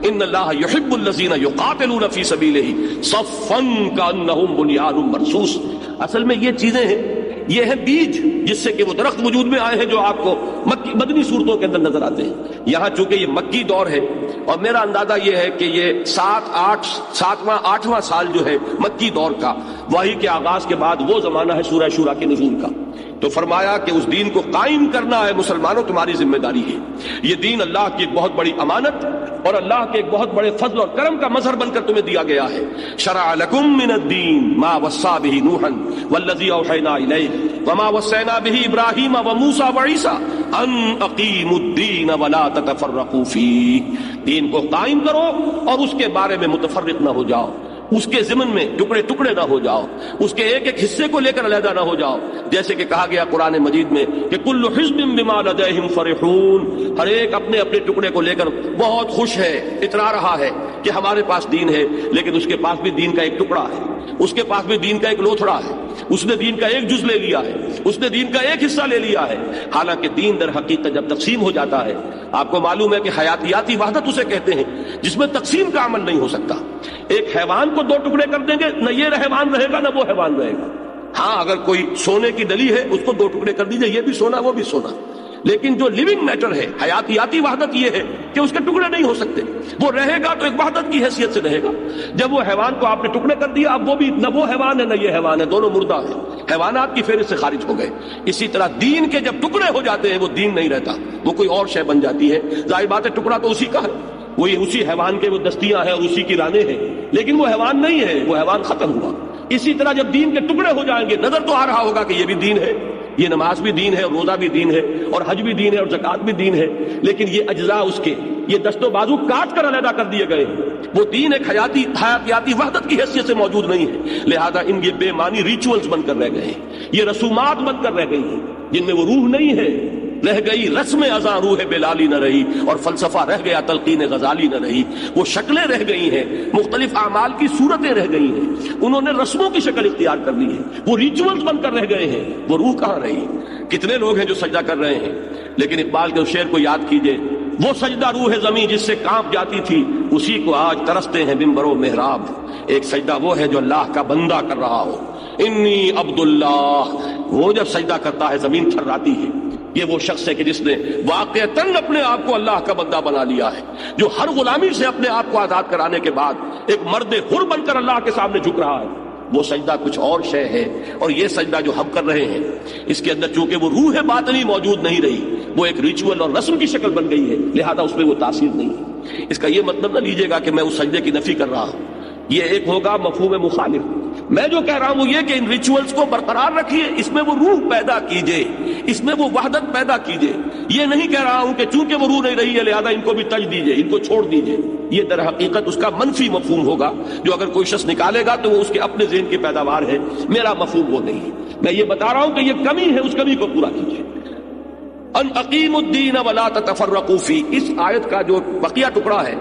ان اللہ یحب الذین یقاتلون فی سبیلہ صفا کانہم بنیان مرصوص. اصل میں یہ چیزیں ہیں، یہ ہے بیج جس سے کہ وہ درخت وجود میں آئے ہیں جو آپ کو مدنی صورتوں کے اندر نظر آتے ہیں. یہاں چونکہ یہ مکی دور ہے اور میرا اندازہ یہ ہے کہ یہ 7واں 8واں سال جو ہے مکی دور کا، وحی کے آغاز کے بعد وہ زمانہ ہے سورہ شورا کے نزول کا. تو فرمایا کہ اس دین کو قائم کرنا ہے مسلمانوں تمہاری ذمہ داری ہے. یہ دین اللہ کی ایک بہت بڑی امانت اور اللہ کے ایک بہت بڑے فضل اور کرم کا مظہر بن کر تمہیں دیا گیا ہے. شرع لکم من الدین ما وصى به نوحا والذی اوحینا الیک وما وصینا به ابراہیم وموسیٰ وعیسیٰ ان اقیموا الدین ولا تتفرقوا فیہ. دین کو قائم کرو اور اس کے بارے میں متفرق نہ ہو جاؤ، اس کے ضمن میں ٹکڑے ٹکڑے نہ ہو جاؤ، اس کے ایک ایک حصے کو لے کر علیحدہ نہ ہو جاؤ. جیسے کہ کہا گیا قرآن مجید میں کہ کل حزب بما لدیہم فرحون، ہر ایک اپنے اپنے ٹکڑے کو لے کر بہت خوش ہے، اترا رہا ہے کہ ہمارے پاس دین ہے، لیکن اس کے پاس بھی دین کا ایک ٹکڑا ہے، اس کے پاس بھی دین کا ایک لوتھڑا ہے، اس نے دین کا ایک جز لے لیا ہے، اس نے دین کا ایک حصہ لے لیا ہے. حالانکہ دین در حقیقت جب تقسیم ہو جاتا ہے، آپ کو معلوم ہے کہ حیاتیاتی وحدت اسے کہتے ہیں جس میں تقسیم کا عمل نہیں ہو سکتا. ایک حیوان کو 2 ٹکڑے کر دیں گے، نہ یہ حیوان رہے گا نہ وہ حیوان رہے گا. ہاں اگر کوئی سونے کی ڈلی ہے اس کو 2 ٹکڑے کر دیجئے، یہ بھی سونا وہ بھی سونا. لیکن جو لیونگ میٹر ہے، حیاتیاتی وحدت یہ ہے کہ اس کے ٹکڑے نہیں ہو سکتے. وہ رہے گا تو ایک وحدت کی حیثیت سے رہے گا. جب وہ حیوان کو آپ نے ٹکڑے کر دیا، اب وہ بھی نہ وہ حیوان ہے نہ یہ حیوان ہے، دونوں مردہ ہیں، حیوانات کی فہرست سے خارج ہو گئے. اسی طرح دین کے جب ٹکڑے ہو جاتے ہیں وہ دین نہیں رہتا، وہ کوئی اور شے بن جاتی ہے. ظاہر بات ہے ٹکڑا تو اسی کا ہے، وہی اسی حیوان کے وہ دستیاں ہیں اور اسی کی رانے ہیں، لیکن وہ حیوان نہیں ہے، وہ حیوان ختم ہوا. اسی طرح جب دین کے ٹکڑے ہو جائیں گے، نظر تو آ رہا ہوگا کہ یہ بھی دین ہے، یہ نماز بھی دین ہے اور روزہ بھی دین ہے اور حج بھی دین ہے اور زکوٰۃ بھی دین ہے، لیکن یہ اجزاء اس کے یہ دست و بازو کاٹ کر علیحدہ کر دیے گئے ہیں. وہ دین ایک حیاتیاتی وحدت کی حیثیت سے موجود نہیں ہے. لہذا ان یہ بے معنی ریچولز بن کر رہ گئے ہیں، یہ رسومات بن کر رہ گئی ہیں جن میں وہ روح نہیں ہے. رہ گئی رسم ازاں روح بلالی نہ رہی، اور فلسفہ رہ گیا تلقین غزالی نہ رہی. وہ شکلیں رہ گئی ہیں، مختلف اعمال کی صورتیں رہ گئی ہیں، انہوں نے رسموں کی شکل اختیار کر لی ہے، وہ ریچولز بن کر رہ گئے ہیں. وہ روح کہاں رہی؟ کتنے لوگ ہیں جو سجدہ کر رہے ہیں، لیکن اقبال کے شعر کو یاد کیجئے، وہ سجدہ روح زمین جس سے کانپ جاتی تھی اسی کو آج ترستے ہیں ممبر و محراب. ایک سجدہ وہ ہے جو اللہ کا بندہ کر رہا ہو. انی عبداللہ، وہ جب سجدہ کرتا ہے زمین تھراتی ہے. یہ وہ شخص ہے کہ جس نے واقعتاً اپنے آپ کو اللہ کا بندہ بنا لیا ہے، جو ہر غلامی سے اپنے آپ کو آزاد کرانے کے بعد ایک مرد حر بن کر اللہ کے سامنے جھک رہا ہے. وہ سجدہ کچھ اور شے ہے، اور یہ سجدہ جو ہم کر رہے ہیں اس کے اندر چونکہ وہ روح باطنی موجود نہیں رہی، وہ ایک ریچول اور رسم کی شکل بن گئی ہے، لہذا اس میں وہ تاثیر نہیں ہے۔ اس کا یہ مطلب نہ لیجئے گا کہ میں اس سجدے کی نفی کر رہا ہوں، یہ ایک ہوگا مفہوم مخالف۔ میں جو کہہ رہا ہوں وہ یہ کہ ان ریچولز کو برقرار رکھیے، اس میں وہ روح پیدا کیجئے، اس میں وہ وحدت پیدا کیجئے۔ یہ نہیں کہہ رہا ہوں کہ چونکہ وہ روح نہیں رہی ہے لہذا ان کو بھی تج دیجئے، ان کو چھوڑ دیجئے، یہ در حقیقت اس کا منفی مفہوم ہوگا جو اگر کوئی شخص نکالے گا تو وہ اس کے اپنے ذہن کی پیداوار ہے، میرا مفہوم وہ نہیں ہے۔ میں یہ بتا رہا ہوں کہ یہ کمی ہے، اس کمی کو پورا کیجئے۔ ان اقیموا الدین ولا تتفرقوا فیہ، اس آیت کا جو بقیہ ٹکڑا ہے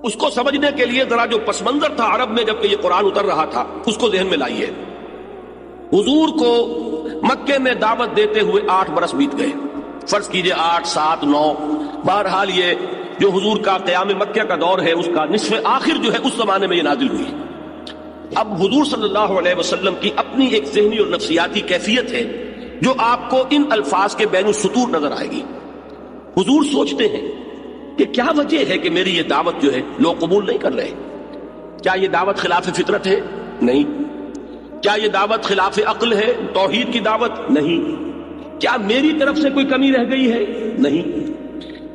اس کو سمجھنے کے لیے ذرا جو پس منظر تھا عرب میں جب کہ یہ قرآن اتر رہا تھا اس کو ذہن میں لائیے۔ حضور کو مکے میں دعوت دیتے ہوئے 8 برس بیت گئے، فرض کیجئے 8 7 9، بہرحال یہ جو حضور کا قیام مکہ کا دور ہے اس کا نصف آخر جو ہے اس زمانے میں یہ نازل ہوئی۔ اب حضور صلی اللہ علیہ وسلم کی اپنی ایک ذہنی اور نفسیاتی کیفیت ہے جو آپ کو ان الفاظ کے بین السطور نظر آئے گی۔ حضور سوچتے ہیں کہ کیا وجہ ہے کہ میری یہ دعوت جو ہے لوگ قبول نہیں کر رہے؟ کیا یہ دعوت خلاف فطرت ہے؟ نہیں۔ کیا یہ دعوت خلاف عقل ہے؟ توحید کی دعوت؟ نہیں۔ کیا میری طرف سے کوئی کمی رہ گئی ہے؟ نہیں۔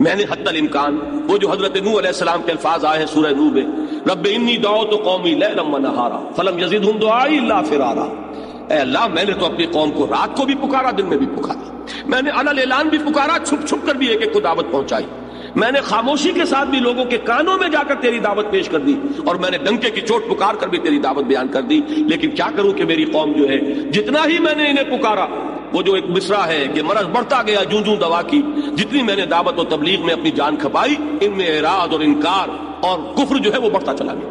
میں نے حتی الامکان وہ جو حضرت نوح علیہ السلام کے الفاظ آئے ہیں سورہ نوح میں، رب انی دعوت قومی لیلا ونہارا فلم یزدہم دعائی الا فرارا، اے اللہ میں نے تو اپنی قوم کو رات کو بھی پکارا دن میں بھی پکارا، میں نے علن اعلان بھی پکارا، چھپ چھپ کر بھی ایک ایک کو دعوت پہنچائی، میں نے خاموشی کے ساتھ بھی لوگوں کے کانوں میں جا کر تیری دعوت پیش کر دی، اور میں نے ڈنکے کی چوٹ پکار کر بھی تیری دعوت بیان کر دی، لیکن کیا کروں کہ میری قوم جو ہے جتنا ہی میں نے انہیں پکارا، وہ جو ایک مصرع ہے کہ مرض بڑھتا گیا جوں جوں دوا کی، جتنی میں نے دعوت و تبلیغ میں اپنی جان کھپائی ان میں اعراض اور انکار اور کفر جو ہے وہ بڑھتا چلا گیا۔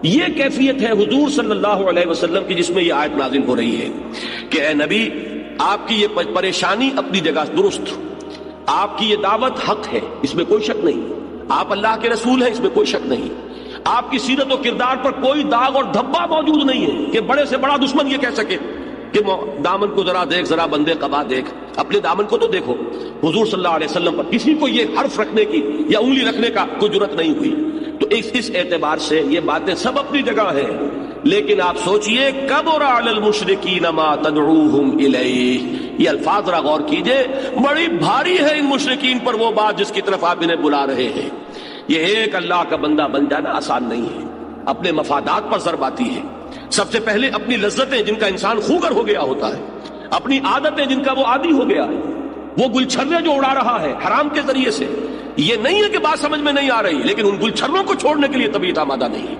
یہ کیفیت ہے حضور صلی اللہ علیہ وسلم کی جس میں یہ آیت نازل ہو رہی ہے کہ اے نبی آپ کی یہ پریشانی اپنی جگہ درست، آپ کی یہ دعوت حق ہے، اس میں کوئی شک نہیں، آپ اللہ کے رسول ہیں، اس میں کوئی شک نہیں، آپ کی سیرت و کردار پر کوئی داغ اور دھبا موجود نہیں ہے کہ بڑے سے بڑا دشمن یہ کہہ سکے کہ دامن کو ذرا دیکھ، ذرا بندے قبا دیکھ، اپنے دامن کو تو دیکھو۔ حضور صلی اللہ علیہ وسلم پر کسی کو یہ حرف رکھنے کی یا انگلی رکھنے کا کوئی جرت نہیں ہوئی۔ تو اس اعتبار سے یہ باتیں سب اپنی جگہ ہیں، لیکن آپ سوچئے کبر علی المشرکین ما تدعوہم الیہ، یہ الفاظ ذرا غور کیجئے، بڑی بھاری ہے ان مشرکین پر وہ بات جس کی طرف آپ انہیں بلا رہے ہیں۔ یہ ایک اللہ کا بندہ بن جانا آسان نہیں ہے، اپنے مفادات پر ضرب آتی ہے، سب سے پہلے اپنی لذتیں جن کا انسان خوگر ہو گیا ہوتا ہے، اپنی عادتیں جن کا وہ عادی ہو گیا ہے، وہ گلچھرے جو اڑا رہا ہے حرام کے ذریعے سے، یہ نہیں ہے کہ بات سمجھ میں نہیں آ رہی، لیکن ان گلچھروں کو چھوڑنے کے لیے طبیعت آمادہ نہیں ہے۔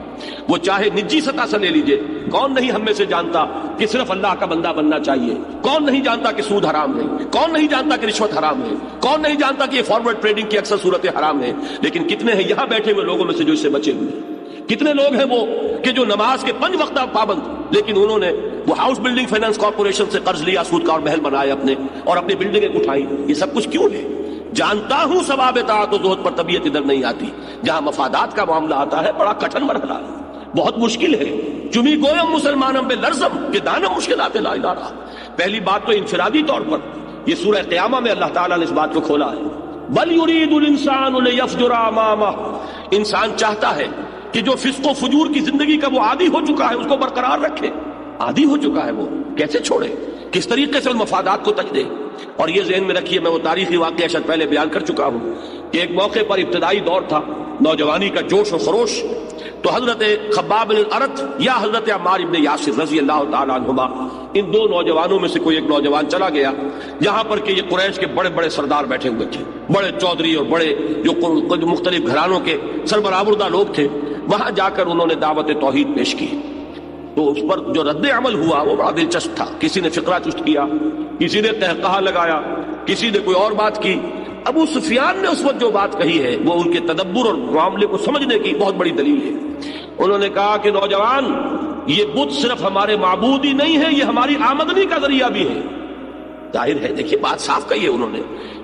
وہ چاہے نجی سطح سے لے لیجئے، کون نہیں ہم میں سے جانتا کہ صرف اللہ کا بندہ بننا چاہیے، کون نہیں جانتا کہ سود حرام ہے، کون نہیں جانتا کہ رشوت حرام ہے، کون نہیں جانتا کہ یہ فارورڈ ٹریڈنگ کی اکثر صورتیں حرام ہے، لیکن کتنے ہیں یہاں بیٹھے ہوئے لوگوں میں سے جو اس سے بچے ہوئے ہیں؟ کتنے لوگ ہیں وہ کہ جو نماز کے 5 وقت پابند، لیکن انہوں نے وہ ہاؤس بلڈنگ فائنانس کارپوریشن سے قرض لیا، سود کا اور محل بنائے اپنے، اور اپنی بلڈنگیں اٹھائی، یہ سب کچھ کیوں ہے؟ جانتا ہوں ثواب اطاعت و زہد پر طبیعت ادھر نہیں آتی، جہاں مفادات کا معاملہ آتا ہے بڑا کٹھن مرحلہ ہے، بہت مشکل ہے۔ چمی گویم مسلمانم بے لرزم کہ دانم مشکلات لا الہ الا۔ پہلی بات تو انفرادی طور پر یہ سورہ قیامہ میں اللہ تعالیٰ نے اس بات کو کھولا ہے، بل یرید الانسان لیفجر امامہ، انسان چاہتا ہے کہ جو فسق و فجور کی زندگی کا وہ عادی ہو چکا ہے اس کو برقرار رکھے، عادی ہو چکا ہے وہ کیسے چھوڑے، کس طریقے سے ان مفادات کو تج دے۔ اور یہ ذہن میں رکھیے، میں وہ تاریخی واقعہ شاید پہلے بیان کر چکا ہوں کہ ایک موقع پر ابتدائی دور تھا، نوجوانی کا جوش و خروش، تو حضرت خباب بن الارت یا حضرت عمار بن یاسر رضی اللہ تعالیٰ عنہما، ان 2 نوجوانوں میں سے کوئی ایک نوجوان چلا گیا جہاں پر کہ یہ قریش کے بڑے بڑے سردار بیٹھے ہوئے تھے، بڑے چودھری اور بڑے جو مختلف گھرانوں کے سربراہبردہ لوگ تھے، وہاں جا کر انہوں نے دعوت توحید پیش کی۔ تو اس پر جو رد عمل ہوا وہ بڑا دلچسپ تھا، کسی نے فقرہ چست کیا، کسی نے قہقہہ لگایا، کسی نے کوئی اور بات کی۔ ابو سفیان نے اس وقت جو بات کہی ہے وہ ان کے تدبر اور معاملے کو سمجھنے کی بہت بڑی دلیل ہے۔ انہوں نے کہا کہ نوجوان، یہ بت صرف ہمارے معبود ہی نہیں ہے، یہ ہماری آمدنی کا ذریعہ بھی ہے۔ ظاہر ہے، دیکھیے بات صاف کہی ہے انہوں نے،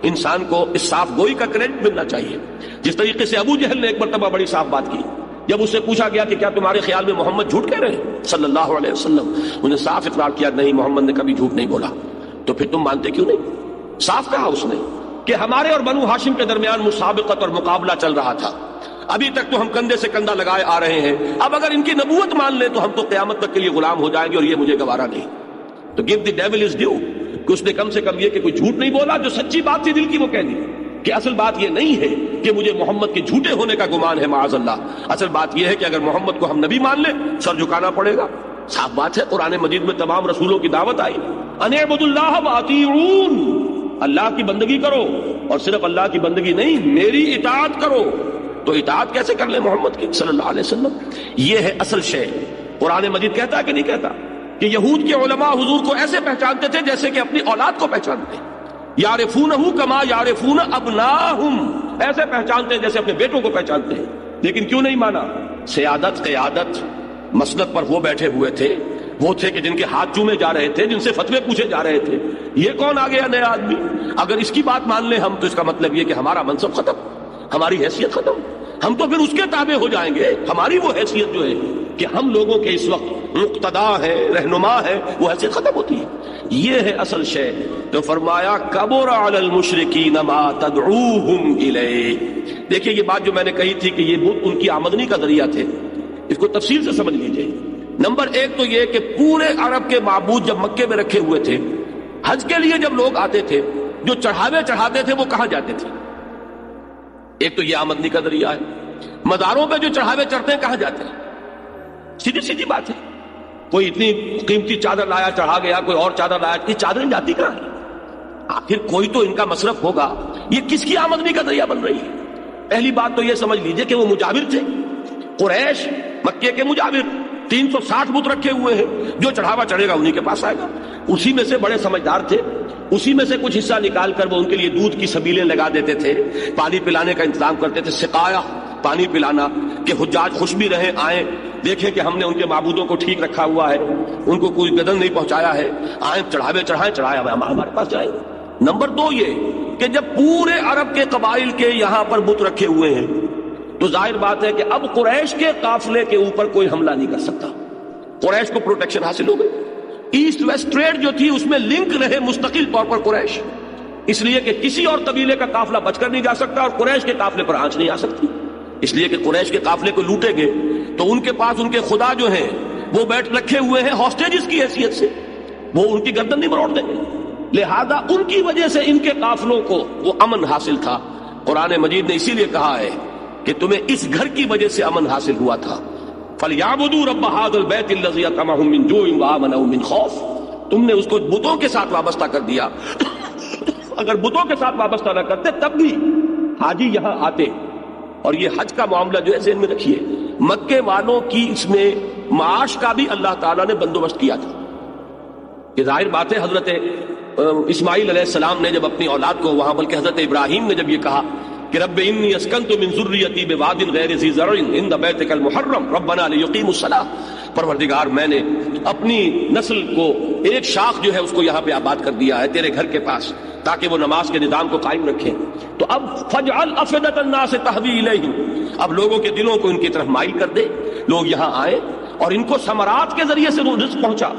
انسان کو اس صاف گوئی کا کریڈٹ ملنا چاہیے۔ جس طریقے سے ابو جہل نے ایک مرتبہ بڑی صاف بات کی، جب اس سے پوچھا گیا کہ کیا تمہارے خیال میں محمد جھوٹ کہہ رہے ہیں صلی اللہ علیہ وسلم، انہوں نے صاف اقرار کیا نہیں، محمد نے کبھی جھوٹ نہیں بولا۔ تو پھر تم مانتے کیوں نہیں؟ صاف کہا اس نے کہ ہمارے اور بنو ہاشم کے درمیان مسابقت اور مقابلہ چل رہا تھا، ابھی تک تو ہم کندھے سے کندھا لگائے آ رہے ہیں، اب اگر ان کی نبوت مان لیں تو ہم تو قیامت تک کے لیے غلام ہو جائیں گے، اور یہ مجھے گوارا نہیں۔ تو give the dual is due, کہ اس نے کم سے کم یہ کہ کوئی جھوٹ نہیں بولا، جو سچی بات تھی دل کی وہ کہہ دی، کہ اصل بات یہ نہیں ہے کہ مجھے محمد کے جھوٹے ہونے کا گمان ہے معاذ اللہ، اصل بات یہ ہے کہ اگر محمد کو ہم نبی مان لیں سر جھکانا پڑے گا۔ صاف بات ہے، قرآن مجید میں تمام رسولوں کی دعوت آئی، ان اعبدوا اللہ واطیعون، اللہ کی بندگی کرو، اور صرف اللہ کی بندگی نہیں، میری اطاعت کرو۔ تو اطاعت کیسے کر لیں محمد کی صلی اللہ علیہ وسلم؟ یہ ہے اصل شے۔ قرآن مجید کہتا ہے کہ نہیں کہتا کہ یہود کے علماء حضور کو ایسے پہچانتے تھے جیسے کہ اپنی اولاد کو پہچانتے ہیں، یعرفونہ کما یعرفون ابناہم، ایسے پہچانتے ہیں جیسے اپنے بیٹوں کو پہچانتے ہیں۔ لیکن کیوں نہیں مانا؟ سیادت قیادت مسند پر وہ بیٹھے ہوئے تھے، وہ تھے کہ جن کے ہاتھ چومے جا رہے تھے، جن سے فتوے پوچھے جا رہے تھے، یہ کون آ گیا نیا آدمی؟ اگر اس کی بات مان لیں ہم تو اس کا مطلب یہ کہ ہمارا منصب ختم، ہماری حیثیت ختم، ہم تو پھر اس کے تابع ہو جائیں گے۔ ہماری وہ حیثیت جو ہے کہ ہم لوگوں کے اس وقت مقتدا ہے، رہنما ہے، وہ حیثیت ختم ہوتی ہے۔ یہ ہے اصل شے۔ تو فرمایا کبر علی المشرکین ما تدعوہم الیہ۔ دیکھیے یہ بات جو میں نے کہی تھی کہ یہ بت ان کی آمدنی کا ذریعہ تھے، اس کو تفصیل سے سمجھ لیجئے۔ نمبر ایک تو یہ کہ پورے عرب کے معبود جب مکے میں رکھے ہوئے تھے، حج کے لیے جب لوگ آتے تھے، جو چڑھاوے چڑھاتے تھے وہ کہاں جاتے تھے؟ ایک تو یہ آمدنی کا ذریعہ ہے۔ مزاروں پہ جو چڑھاوے چڑھتے ہیں کہاں جاتے ہیں؟ سیدھی سیدھی بات ہے، کوئی اتنی قیمتی چادر لایا چڑھا گیا، کوئی اور چادر لایا، یہ چادریں جاتی کہاں ہیں؟ آخر کوئی تو ان کا مصرف ہوگا، یہ کس کی آمدنی کا ذریعہ بن رہی ہے؟ پہلی بات تو یہ سمجھ لیجئے کہ وہ مجاور تھے، قریش مکے کے مجاور، 360 بت رکھے ہوئے ہیں، جو چڑھاوا چڑھے گا انہی کے پاس آئے گا۔ اسی میں سے بڑے سمجھدار تھے، اسی میں سے کچھ حصہ نکال کر وہ ان کے لیے دودھ کی سبیلیں لگا دیتے تھے، پانی پلانے کا انتظام کرتے تھے، سقایا پانی پلانا، کہ حجاج خوش بھی رہیں، آئیں دیکھیں کہ ہم نے ان کے معبودوں کو ٹھیک رکھا ہوا ہے، ان کو کوئی گدن نہیں پہنچایا ہے، آئیں چڑھاوے چڑھائیں، چڑھایا ہوا ہمارے پاس جائیں۔ نمبر دو یہ کہ جب پورے عرب کے قبائل کے یہاں پر بت رکھے ہوئے ہیں تو ظاہر بات ہے کہ اب قریش کے قافلے کے اوپر کوئی حملہ نہیں کر سکتا، قریش کو پروٹیکشن حاصل ہو گئی۔ ایسٹ ویسٹ ٹریڈ جو تھی اس میں لنک رہے مستقل طور پر قریش، اس لیے کہ کسی اور قبیلے کا قافلہ بچ کر نہیں جا سکتا اور قریش کے قافلے پر آنچ نہیں آ سکتی، اس لیے کہ قریش کے قافلے کو لوٹیں گے تو ان کے پاس ان کے خدا جو ہیں وہ بیٹھ رکھے ہوئے ہیں ہاسٹیجز کی حیثیت سے، وہ ان کی گردن نہیں مروڑ دیں گے، لہذا ان کی وجہ سے ان کے قافلوں کو وہ امن حاصل تھا۔ قرآن مجید نے اسی لیے کہا ہے کہ تمہیں اس گھر کی وجہ سے امن حاصل ہوا تھا، فَلْيَعْبُدُوا رَبَّ هَٰذَا الْبَيْتِ الَّذِي أَطْعَمَهُم مِّن جُوعٍ وَآمَنَهُم مِّن خَوْفٍ۔ تم نے اس کو بتوں کے ساتھ وابستہ کر دیا، اگر بتوں کے ساتھ وابستہ نہ کرتے تب بھی حاجی یہاں آتے۔ اور یہ حج کا معاملہ جو ہے ذہن میں رکھیے، مکے والوں کی اس میں معاش کا بھی اللہ تعالیٰ نے بندوبست کیا تھا۔ یہ ظاہر بات ہے، حضرت اسماعیل علیہ السلام نے جب اپنی اولاد کو وہاں، بلکہ حضرت ابراہیم نے جب یہ کہا کہ رب انی اسکنت من ذریتی بواد غیر ذی زرع عند بیتک المحرم ربنا لیقیموا الصلاۃ، پروردگار میں نے اپنی نسل کو ایک شاخ جو ہے اس کو یہاں پہ آباد کر دیا ہے تیرے گھر کے پاس تاکہ وہ نماز کے نظام کو قائم رکھیں۔ تو اب فجعل افئدۃ الناس تہوی الیہم، اب لوگوں کے دلوں کو ان کی طرف مائل کر دے، لوگ یہاں آئے اور ان کو ثمرات کے ذریعے سے وہ رزق پہنچا،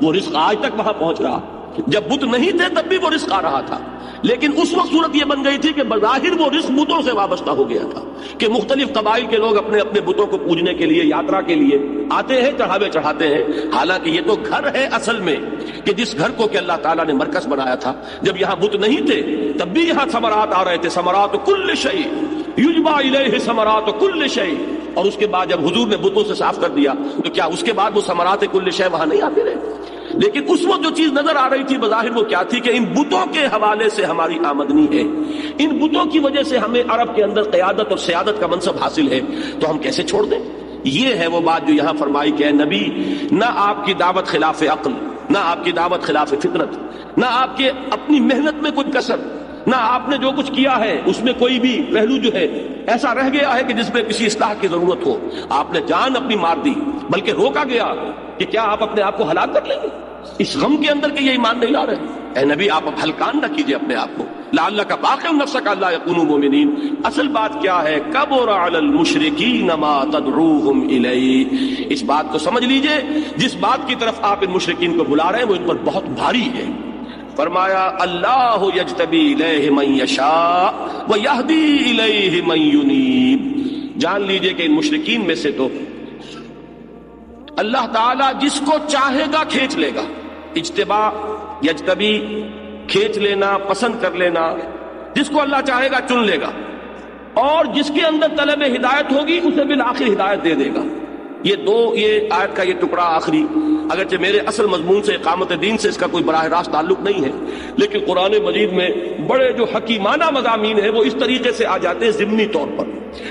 وہ رزق آج تک وہاں پہنچ رہا، جب بت نہیں تھے تب بھی وہ رزق آ رہا تھا، لیکن اس وقت صورت یہ بن گئی تھی کہ بظاہر وہ رزق بتوں سے وابستہ ہو گیا تھا، کہ مختلف قبائل کے لوگ اپنے اپنے بتوں کو پوجنے کے لیے یاترا کے لیے آتے ہیں، چڑھاوے چڑھاتے ہیں، حالانکہ یہ تو گھر ہے اصل میں، کہ جس گھر کو کہ اللہ تعالیٰ نے مرکز بنایا تھا، جب یہاں بت نہیں تھے تب بھی یہاں ثمرات آ رہے تھے، ثمرات کل شیء یجبا الیہ ثمرات کل شیء، اور اس کے بعد جب حضور نے بتوں سے صاف کر دیا تو کیا اس کے بعد وہ ثمرات کل شیء وہاں نہیں آتے رہے؟ لیکن اس وقت جو چیز نظر آ رہی تھی بظاہر وہ کیا تھی کہ ان بتوں کے حوالے سے ہماری آمدنی ہے، ان بتوں کی وجہ سے ہمیں عرب کے اندر قیادت اور سیادت کا منصب حاصل ہے، تو ہم کیسے چھوڑ دیں؟ یہ ہے وہ بات جو یہاں فرمائی کہ اے نبی، نہ آپ کی دعوت خلاف عقل، نہ آپ کی دعوت خلاف فطرت، نہ آپ کے اپنی محنت میں کوئی کسر، نہ آپ نے جو کچھ کیا ہے اس میں کوئی بھی پہلو جو ہے ایسا رہ گیا ہے کہ جس میں کسی اصلاح کی ضرورت ہو، آپ نے جان اپنی مار دی، بلکہ روکا گیا کہ کیا آپ اپنے آپ کو ہلاک کر لیں گے اس غم کے اندر کہ یہ ایمان نہیں لا رہے؟ اے نبی آپ اب ہلکان نہ کیجئے اپنے آپ کو، لعلک باخع نفسک الا یکونوا مؤمنین۔ اصل بات کیا ہے؟ کبر علی المشرکین ما تدعوہم الیہ، اس بات کو سمجھ لیجئے، جس بات کی طرف آپ ان مشرکین کو بلا رہے ہیں وہ ان پر بہت بھاری ہے۔ فرمایا اللہ یجتبی الیہ من یشاء ویہدی الیہ من ینیب، جان لیجئے کہ ان مشرکین میں سے تو اللہ تعالیٰ جس کو چاہے گا کھینچ لے گا. اجتبا یجتبی، کھینچ لینا، پسند کر لینا، جس کو اللہ چاہے گا چن لے گا، اور جس کے اندر طلب ہدایت ہوگی اسے بالآخر ہدایت دے دے گا. یہ آیت کا یہ ٹکڑا آخری، اگرچہ میرے اصل مضمون سے اقامت دین سے اس کا کوئی براہ راست تعلق نہیں ہے، لیکن قرآن مجید میں بڑے جو حکیمانہ مضامین ہیں وہ اس طریقے سے آ جاتے ہیں ضمنی طور پر.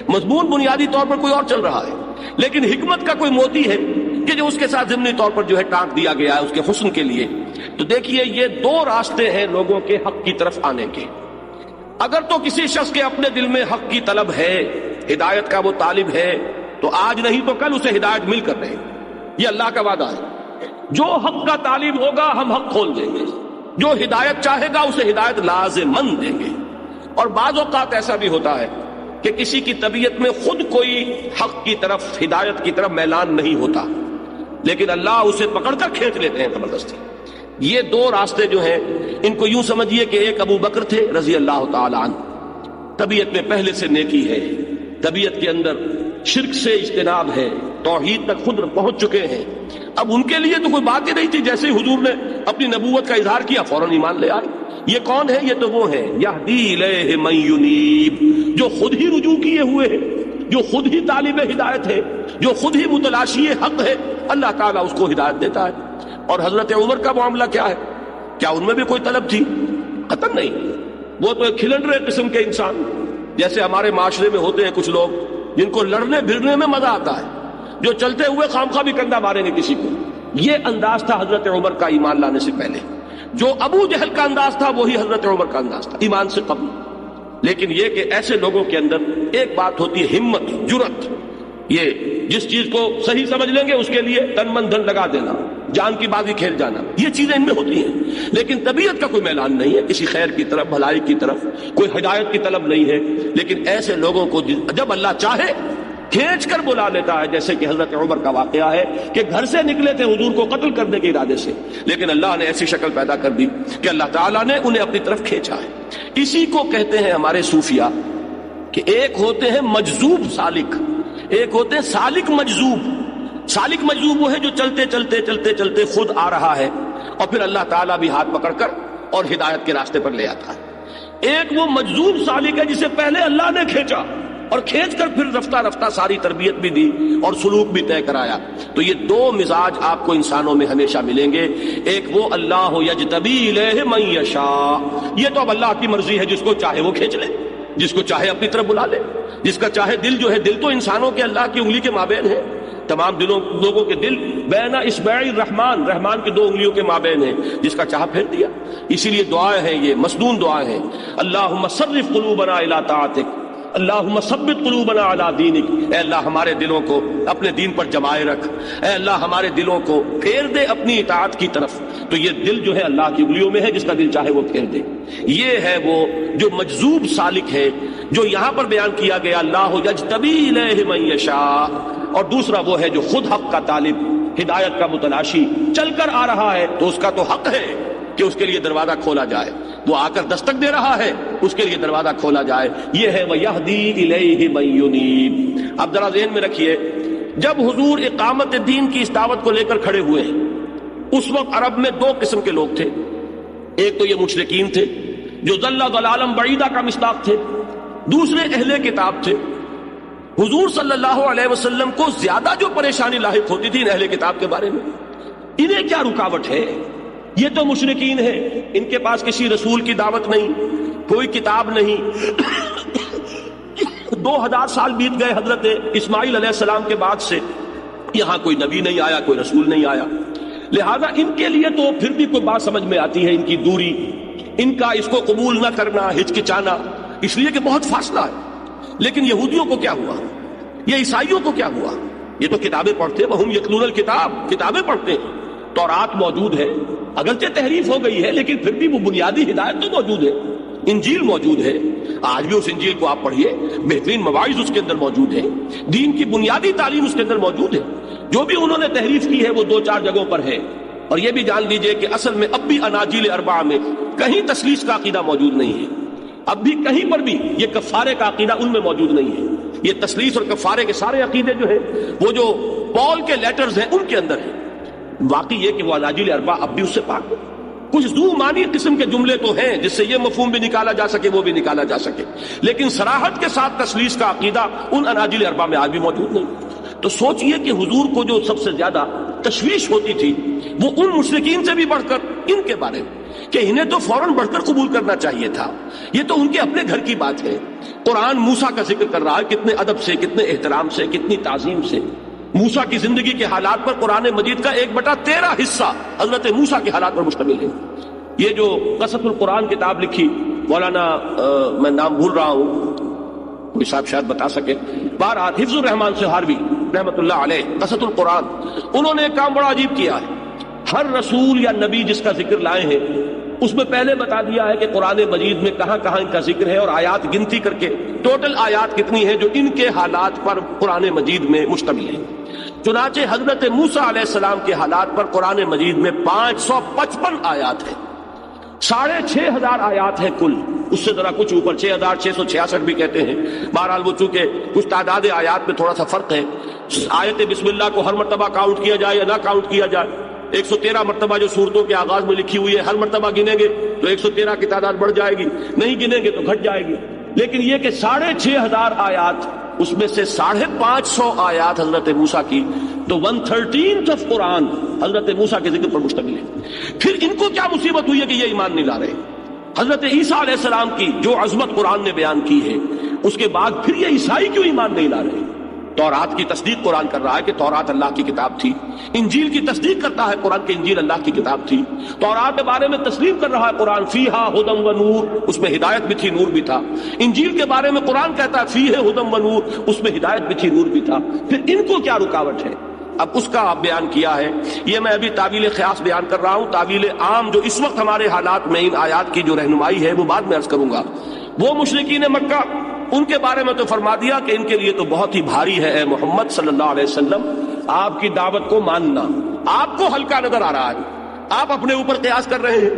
مضمون بنیادی طور پر کوئی اور چل رہا ہے، لیکن حکمت کا کوئی موتی ہے کہ جو اس کے ساتھ ضمنی طور پر جو ہے ٹانک دیا گیا ہے اس کے حسن کے لیے. تو دیکھیے یہ دو راستے ہیں لوگوں کے حق کی طرف آنے کے. اگر تو کسی شخص کے اپنے دل میں حق کی طلب ہے، ہدایت کا وہ طالب ہے، تو آج نہیں تو کل اسے ہدایت مل کر رہے. یہ اللہ کا وعدہ ہے. جو حق کا طالب ہوگا ہم حق کھول دیں گے، جو ہدایت چاہے گا اسے ہدایت لازماً دیں گے. اور بعض اوقات ایسا بھی ہوتا ہے کہ کسی کی طبیعت میں خود کوئی حق کی طرف، ہدایت کی طرف میلان نہیں ہوتا، لیکن اللہ اسے پکڑ کر کھینچ لیتے ہیں زبردستی. یہ دو راستے جو ہیں ان کو یوں سمجھیے کہ ایک ابو بکر تھے رضی اللہ تعالی عنہ، طبیعت میں پہلے سے نیکی ہے، طبیعت کے اندر شرک سے اجتناب ہے، توحید تک خود پہنچ چکے ہیں. اب ان کے لیے تو کوئی بات ہی نہیں تھی، جیسے ہی حضور نے اپنی نبوت کا اظہار کیا فوراً ایمان لے آئے. یہ کون ہے؟ یہ تو وہ ہیں یہدی الیہ من ینیب، جو خود ہی رجوع کیے ہوئے ہیں، جو خود ہی طالب ہدایت ہے، جو خود ہی متلاشی حق ہے، اللہ تعالیٰ اس کو ہدایت دیتا ہے. اور حضرت عمر کا معاملہ کیا ہے؟ کیا ان میں بھی کوئی طلب تھی؟ قطعاً نہیں. وہ تو ایک کھلنڈرے قسم کے انسان، جیسے ہمارے معاشرے میں ہوتے ہیں کچھ لوگ جن کو لڑنے بھرنے میں مزہ آتا ہے، جو چلتے ہوئے خامخواہ بھی کندھا ماریں گے کسی کو. یہ انداز تھا حضرت عمر کا ایمان لانے سے پہلے. جو ابو جہل کا انداز تھا وہی حضرت عمر کا انداز تھا ایمان سے قبل. لیکن یہ کہ ایسے لوگوں کے اندر ایک بات ہوتی ہے ہمت، جرأت. یہ جس چیز کو صحیح سمجھ لیں گے اس کے لیے تن من دھن لگا دینا، جان کی بازی کھیل جانا، یہ چیزیں ان میں ہوتی ہیں. لیکن طبیعت کا کوئی میلان نہیں ہے کسی خیر کی طرف، بھلائی کی طرف، کوئی ہدایت کی طلب نہیں ہے. لیکن ایسے لوگوں کو جب اللہ چاہے کھینچ کر بلا لیتا ہے، جیسے کہ حضرت عمر کا واقعہ ہے کہ گھر سے نکلے تھے حضور کو قتل کرنے کے ارادے سے، لیکن اللہ نے ایسی شکل پیدا کر دی کہ اللہ تعالیٰ نے انہیں اپنی طرف کھینچا ہے. اسی کو کہتے ہیں ہمارے صوفیاء کہ ایک ہوتے ہیں مجذوب سالک، ایک ہوتے ہیں سالک مجذوب. سالک مجذوب وہ ہے جو چلتے چلتے چلتے چلتے خود آ رہا ہے اور پھر اللہ تعالیٰ بھی ہاتھ پکڑ کر اور ہدایت کے راستے پر لے آتا ہے. ایک وہ مجذوب سالک ہے جسے پہلے اللہ نے کھینچا اور کھینچ کر پھر رفتہ رفتہ ساری تربیت بھی دی اور سلوک بھی طے کرایا. تو یہ دو مزاج آپ کو انسانوں میں ہمیشہ ملیں گے. ایک وہ اللہ یجتبی الیہ من یشاء، یہ تو اب اللہ کی مرضی ہے، جس کو چاہے وہ کھینچ لے، جس کو چاہے اپنی طرف بلا لے، جس کا چاہے دل جو ہے، دل تو انسانوں کے اللہ کی انگلی کے مابین ہے. تمام لوگوں کے دل بین اصبع الرحمن، رحمان کی دو انگلیوں کے مابین ہیں، جس کا چاہا پھیر دیا. اسی لیے دعائیں ہیں، یہ مسنون دعائیں ہیں. اللہم صرف قلوبنا الی طاعتک، اللہم ثبت قلوبنا علی دینک. اے اللہ ہمارے دلوں کو اپنے دین پر جمائے رکھ، اے اللہ ہمارے دلوں کو پھیر دے اپنی اطاعت کی طرف. تو یہ دل جو ہے اللہ کی انگلیوں میں ہے، جس کا دل چاہے وہ پھیر دے. یہ ہے وہ جو مجذوب سالک ہے جو یہاں پر بیان کیا گیا، اللہ یجتبی الیہ من یشاء. اور دوسرا وہ ہے جو خود حق کا طالب، ہدایت کا متلاشی، چل کر آ رہا ہے تو اس کا تو حق ہے کہ اس کے لیے دروازہ کھولا جائے. وہ آ کر دستک دے رہا ہے، اس کے لیے دروازہ کھولا جائے. یہ ہے وَيَهْدِي إِلَيْهِ مَن يُنِيبُ. اب ذرا ذہن میں رکھیے، جب حضور اقامت دین کی اس دعوت کو لے کر کھڑے ہوئے ہیں، اس وقت عرب میں دو قسم کے لوگ تھے. ایک تو یہ مشرکین تھے جو ضل ضلالا بعیدا کا مصداق تھے، دوسرے اہل کتاب تھے. حضور صلی اللہ علیہ وسلم کو زیادہ جو پریشانی لاحق ہوتی تھی ان اہل کتاب کے بارے میں، انہیں کیا رکاوٹ ہے؟ یہ تو مشرکین ہیں، ان کے پاس کسی رسول کی دعوت نہیں، کوئی کتاب نہیں. 2000 سال بیت گئے حضرت اسماعیل علیہ السلام کے بعد سے، یہاں کوئی نبی نہیں آیا، کوئی رسول نہیں آیا. لہذا ان کے لیے تو پھر بھی کوئی بات سمجھ میں آتی ہے، ان کی دوری، ان کا اس کو قبول نہ کرنا، ہچکچانا، اس لیے کہ بہت فاصلہ ہے. لیکن یہودیوں کو کیا ہوا؟ یہ عیسائیوں کو کیا ہوا؟ یہ تو کتابیں پڑھتے، وہم یتلون الکتاب، کتابیں پڑھتے ہیں. تورات موجود ہے، اگرچہ تحریف ہو گئی ہے لیکن پھر بھی وہ بنیادی ہدایت تو موجود ہے. انجیل موجود ہے، آج بھی اس انجیل کو آپ پڑھیے، بہترین مواعظ اس کے اندر موجود ہیں، دین کی بنیادی تعلیم اس کے اندر موجود ہے. جو بھی انہوں نے تحریف کی ہے وہ 2-4 جگہوں پر ہے. اور یہ بھی جان لیجئے کہ اصل میں اب بھی اناجیل 4 میں کہیں تثلیث کا عقیدہ موجود نہیں ہے. اب بھی کہیں پر بھی یہ کفارے کا عقیدہ ان میں موجود نہیں ہے. یہ تسلیس اور کفارے کے سارے عقیدے جو ہیں وہ جو پال کے لیٹرز ہیں ان کے اندر ہیں. واقعی یہ کہ وہ اناجیل اربع اب بھی اس سے پاک ہے. کچھ دو معنی قسم کے جملے تو ہیں جس سے یہ مفہوم بھی نکالا جا سکے وہ بھی نکالا جا سکے، لیکن صراحت کے ساتھ تسلیس کا عقیدہ ان اناجیل اربع میں آج بھی موجود نہیں. تو سوچئے کہ حضور کو جو سب سے زیادہ تشویش ہوتی تھی وہ ان مشرکین سے بھی بڑھ کر ان کے بارے میں کہ انہیں تو فوراً بڑھ کر قبول کرنا چاہیے تھا، یہ تو ان کے اپنے گھر کی بات ہے. قرآن موسیٰ کا ذکر کر رہا ہے، کتنے ادب سے، کتنے احترام سے، کتنی تعظیم سے. موسیٰ کی زندگی کے حالات پر قرآن مجید کا 1/13 حصہ حضرت موسیٰ کے حالات پر مشتمل ہے. یہ جو قصص القرآن کتاب لکھی مولانا میں نام بھول رہا ہوں، کوئی صاحب شاید بتا سکے، بہرحال حفظ الرحمان سہاروی رحمت اللہ علیہ قصص القرآن، انہوں نے ایک کام بڑا عجیب کیا ہے. ہر رسول یا نبی جس کا ذکر لائے ہیں اس میں پہلے بتا دیا ہے کہ قرآن مجید میں کہاں کہاں ان کا ذکر ہے اور آیات گنتی کر کے ٹوٹل آیات کتنی ہیں جو ان کے حالات پر قرآن مجید میں مشتمل ہیں. چنانچہ حضرت موسیٰ علیہ السلام کے حالات پر قرآن مجید میں 555 آیات ہیں، 6500 آیات ہیں کل، اس سے ذرا کچھ اوپر 6666 بھی کہتے ہیں. بہرحال وہ چونکہ کچھ تعداد آیات میں تھوڑا سا فرق ہے، آیت بسم اللہ کو ہر مرتبہ کاؤنٹ کیا جائے یا نہ کاؤنٹ کیا جائے، 113 مرتبہ جو سورتوں کے آغاز میں لکھی ہوئی ہے ہر مرتبہ گنیں گے تو 113 کی تعداد بڑھ جائے گی، نہیں گنیں گے تو گھٹ جائے گی. لیکن یہ کہ 6500 آیات، اس میں سے 550 آیات حضرت موسیٰ کی، تو 1/13 آف قرآن حضرت موسیٰ کے ذکر پر مشتمل ہے. پھر ان کو کیا مصیبت ہوئی ہے کہ یہ ایمان نہیں لا رہے؟ حضرت عیسیٰ علیہ السلام کی جو عظمت قرآن نے بیان کی ہے اس کے بعد پھر یہ عیسائی کیوں ایمان نہیں لا رہے؟ تورات کی تصدیق قرآن کر رہا ہے کہ تورات اللہ کی کتاب تھی، انجیل کی تصدیق کرتا ہے قرآن کہ انجیل اللہ کی کتاب تھی، تورات کے بارے میں تسلیم کر رہا ہے قرآن فیہا ھدی و نور، اس میں ہدایت بھی تھی نور بھی تھا. انجیل کے بارے میں قرآن کہتا ہے فیہ ھدی و نور، اس میں ہدایت بھی تھی نور بھی تھا. پھر ان کو کیا رکاوٹ ہے؟ اب اس کا آپ بیان کیا ہے. یہ میں ابھی تعویل خیاس بیان کر رہا ہوں، تعویل عام جو اس وقت ہمارے حالات میں ان آیات کی جو رہنمائی ہے وہ بعد میں عرض کروں گا. وہ مشرکین مکہ، ان کے بارے میں تو فرما دیا کہ ان کے لیے تو بہت ہی بھاری ہے اے محمد صلی اللہ علیہ وسلم آپ کی دعوت کو ماننا. آپ کو ہلکا نظر آ رہا ہے، آپ اپنے اوپر قیاس کر رہے ہیں.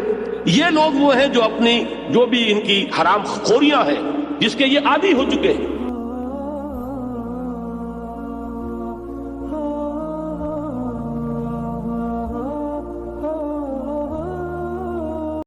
یہ لوگ وہ ہیں جو اپنی جو بھی ان کی حرام خوریاں ہیں جس کے یہ عادی ہو چکے ہیں،